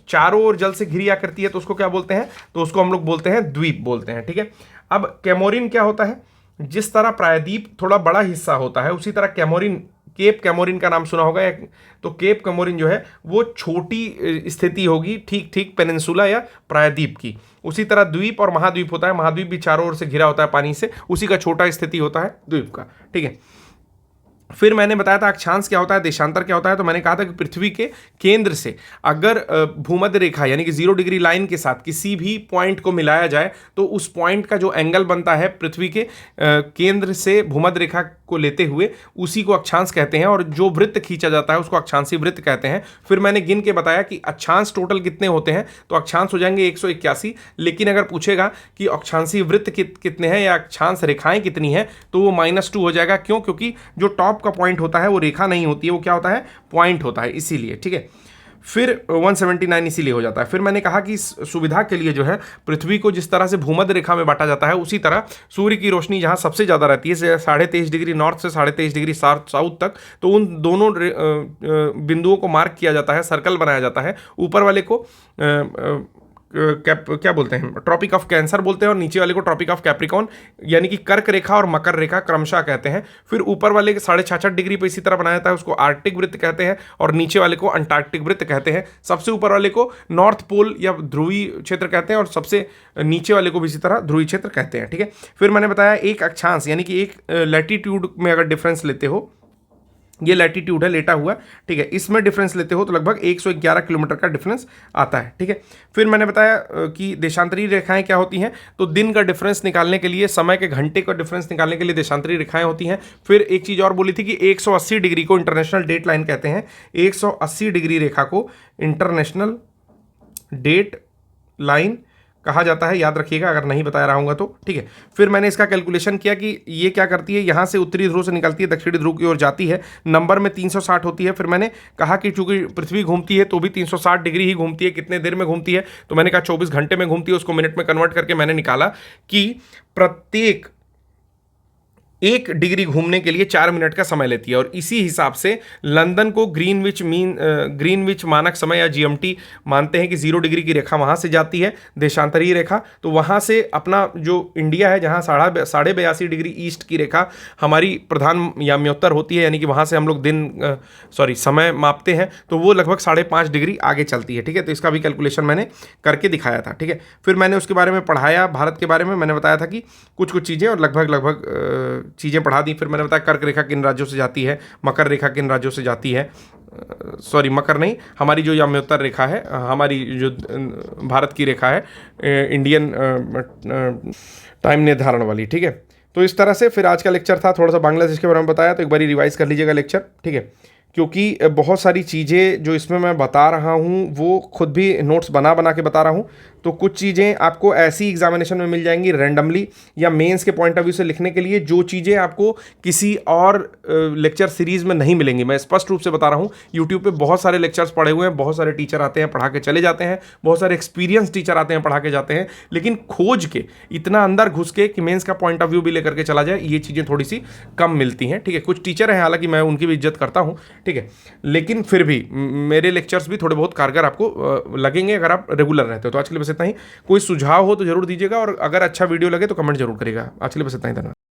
4 ओर जल से घिरी आकृति है तो उसको क्या बोलते हैं, तो उसको हम लोग बोलते हैं द्वीप बोलते हैं, ठीक है। अब कैमोरिन क्या होता है, जिस तरह प्रायद्वीप थोड़ा बड़ा हिस्सा होता है उसी तरह कैमोरिन, केप कैमोरिन का नाम सुना होगा, तो केप कैमोरिन जो है वो छोटी स्थिति होगी, ठीक ठीक पेनिनसुला या प्रायद्वीप की। उसी तरह द्वीप और महाद्वीप होता है, महाद्वीप भी चारों ओर से घिरा होता है पानी से, उसी का छोटा स्थिति होता है द्वीप का, ठीक है। फिर मैंने बताया था अक्षांश क्या होता है, देशांतर क्या होता है, तो मैंने कहा था कि पृथ्वी के केंद्र से अगर भूमध्य रेखा यानी कि 0 डिग्री लाइन के साथ किसी भी पॉइंट को मिलाया जाए तो उस पॉइंट का जो एंगल बनता है पृथ्वी के केंद्र से भूमध्य रेखा को लेते हुए, उसी को अक्षांश कहते हैं, और जो वृत्त खींचा जाता है उसको अक्षांशी वृत्त कहते हैं। फिर मैंने गिन के बताया कि अक्षांश टोटल कितने होते हैं, तो अक्षांश हो जाएंगे 181, लेकिन अगर पूछेगा कि अक्षांशी वृत्त कितने हैं या अक्षांश रेखाएं कितनी हैं तो वो -2 हो जाएगा। क्यों? क्योंकि जो टॉप का पॉइंट होता है वो रेखा नहीं होती है, वो क्या होता है, पॉइंट होता है, इसीलिए, ठीक है। फिर 179 इसीलिए हो जाता है। फिर मैंने कहा कि इस सुविधा के लिए जो है पृथ्वी को जिस तरह से भूमध्य रेखा में बांटा जाता है, उसी तरह सूर्य की रोशनी जहाँ सबसे ज़्यादा रहती है, 23.5 डिग्री नॉर्थ से 23.5 डिग्री साउथ तक, तो उन दोनों बिंदुओं को मार्क किया जाता है, सर्कल बनाया जाता है। ऊपर वाले को क्या बोलते हैं, ट्रॉपिक ऑफ कैंसर बोलते हैं, और नीचे वाले को ट्रॉपिक ऑफ कैप्रिकॉन यानी कि कर्क रेखा और मकर रेखा क्रमशः कहते हैं। फिर ऊपर वाले 66.5 डिग्री पे इसी तरह बनाया जाता है, उसको आर्कटिक वृत्त कहते हैं, और नीचे वाले को अंटार्कटिक वृत्त कहते हैं। सबसे ऊपर वाले को नॉर्थ पोल या ध्रुवीय क्षेत्र कहते हैं, और सबसे नीचे वाले को भी इसी तरह ध्रुवीय क्षेत्र कहते हैं, ठीक है। फिर मैंने बताया एक अक्षांश यानी कि एक लैटिट्यूड में अगर डिफरेंस लेते हो ये लैटिट्यूड है, लेटा हुआ, ठीक है। इसमें डिफरेंस लेते हो तो लगभग 111 किलोमीटर का डिफरेंस आता है, ठीक है। फिर मैंने बताया कि देशांतरी रेखाएं क्या होती हैं, तो दिन का डिफरेंस निकालने के लिए, समय के घंटे का डिफरेंस निकालने के लिए देशांतरी रेखाएं होती हैं। फिर एक चीज़ और बोली थी कि 180 डिग्री को इंटरनेशनल डेट लाइन कहते हैं। 180 डिग्री रेखा को इंटरनेशनल डेट लाइन कहा जाता है, याद रखिएगा अगर नहीं बताया रहा हूँगा तो, ठीक है। फिर मैंने इसका कैलकुलेशन किया कि ये क्या करती है, यहाँ से उत्तरी ध्रुव से निकलती है, दक्षिणी ध्रुव की ओर जाती है, नंबर में 360 होती है। फिर मैंने कहा कि चूंकि पृथ्वी घूमती है तो भी 360 डिग्री ही घूमती है, कितने देर में घूमती है, तो मैंने कहा 24 घंटे में घूमती है। उसको मिनट में कन्वर्ट करके मैंने निकाला कि प्रत्येक 1 डिग्री घूमने के लिए 4 मिनट का समय लेती है। और इसी हिसाब से लंदन को ग्रीनविच मानक समय या जीएमटी मानते हैं कि 0 डिग्री की रेखा वहाँ से जाती है, देशांतरीय रेखा। तो वहाँ से अपना जो इंडिया है, जहाँ 82.5 डिग्री ईस्ट की रेखा हमारी प्रधान याम्योत्तर होती है, यानी कि वहाँ से हम लोग समय मापते हैं, तो वो लगभग 5.5 डिग्री आगे चलती है, ठीक है। तो इसका भी कैलकुलेशन मैंने करके दिखाया था, ठीक है। फिर मैंने उसके बारे में पढ़ाया, भारत के बारे में मैंने बताया था कि कुछ चीज़ें और लगभग चीज़ें पढ़ा दी। फिर मैंने बताया कर्क रेखा किन राज्यों से जाती है, मकर रेखा किन राज्यों से जाती है, सॉरी मकर नहीं, हमारी जो याम्योत्तर रेखा है, हमारी जो भारत की रेखा है, इंडियन टाइम निर्धारण वाली, ठीक है। तो इस तरह से फिर आज का लेक्चर था, थोड़ा सा बांग्लादेश के बारे में बताया, तो एक बार रिवाइज कर लीजिएगा लेक्चर, ठीक है। क्योंकि बहुत सारी चीज़ें जो इसमें मैं बता रहा हूँ वो खुद भी नोट्स बना के बता रहा हूँ, तो कुछ चीज़ें आपको ऐसी एग्जामिनेशन में मिल जाएंगी रैंडमली या मेंस के पॉइंट ऑफ व्यू से लिखने के लिए, जो चीज़ें आपको किसी और लेक्चर सीरीज़ में नहीं मिलेंगी। मैं स्पष्ट रूप से बता रहा हूँ, यूट्यूब पे बहुत सारे लेक्चर्स पढ़े हुए हैं, बहुत सारे टीचर आते हैं पढ़ा के चले जाते हैं, बहुत सारे एक्सपीरियंस टीचर आते हैं पढ़ा के जाते हैं, लेकिन खोज के इतना अंदर घुस के कि मेंस का पॉइंट ऑफ व्यू भी लेकर के चला जाए, ये चीज़ें थोड़ी सी कम मिलती हैं, ठीक है। कुछ टीचर हैं, हालांकि मैं उनकी भी इज्जत करता हूँ, ठीक है, लेकिन फिर भी मेरे लेक्चर्स भी थोड़े बहुत कारगर आपको लगेंगे अगर आप रेगुलर रहते हो। तो आज के लिए बस इतना ही। कोई सुझाव हो तो जरूर दीजिएगा, और अगर अच्छा वीडियो लगे तो कमेंट जरूर करिएगा। आज के लिए बस इतना ही, धन्यवाद।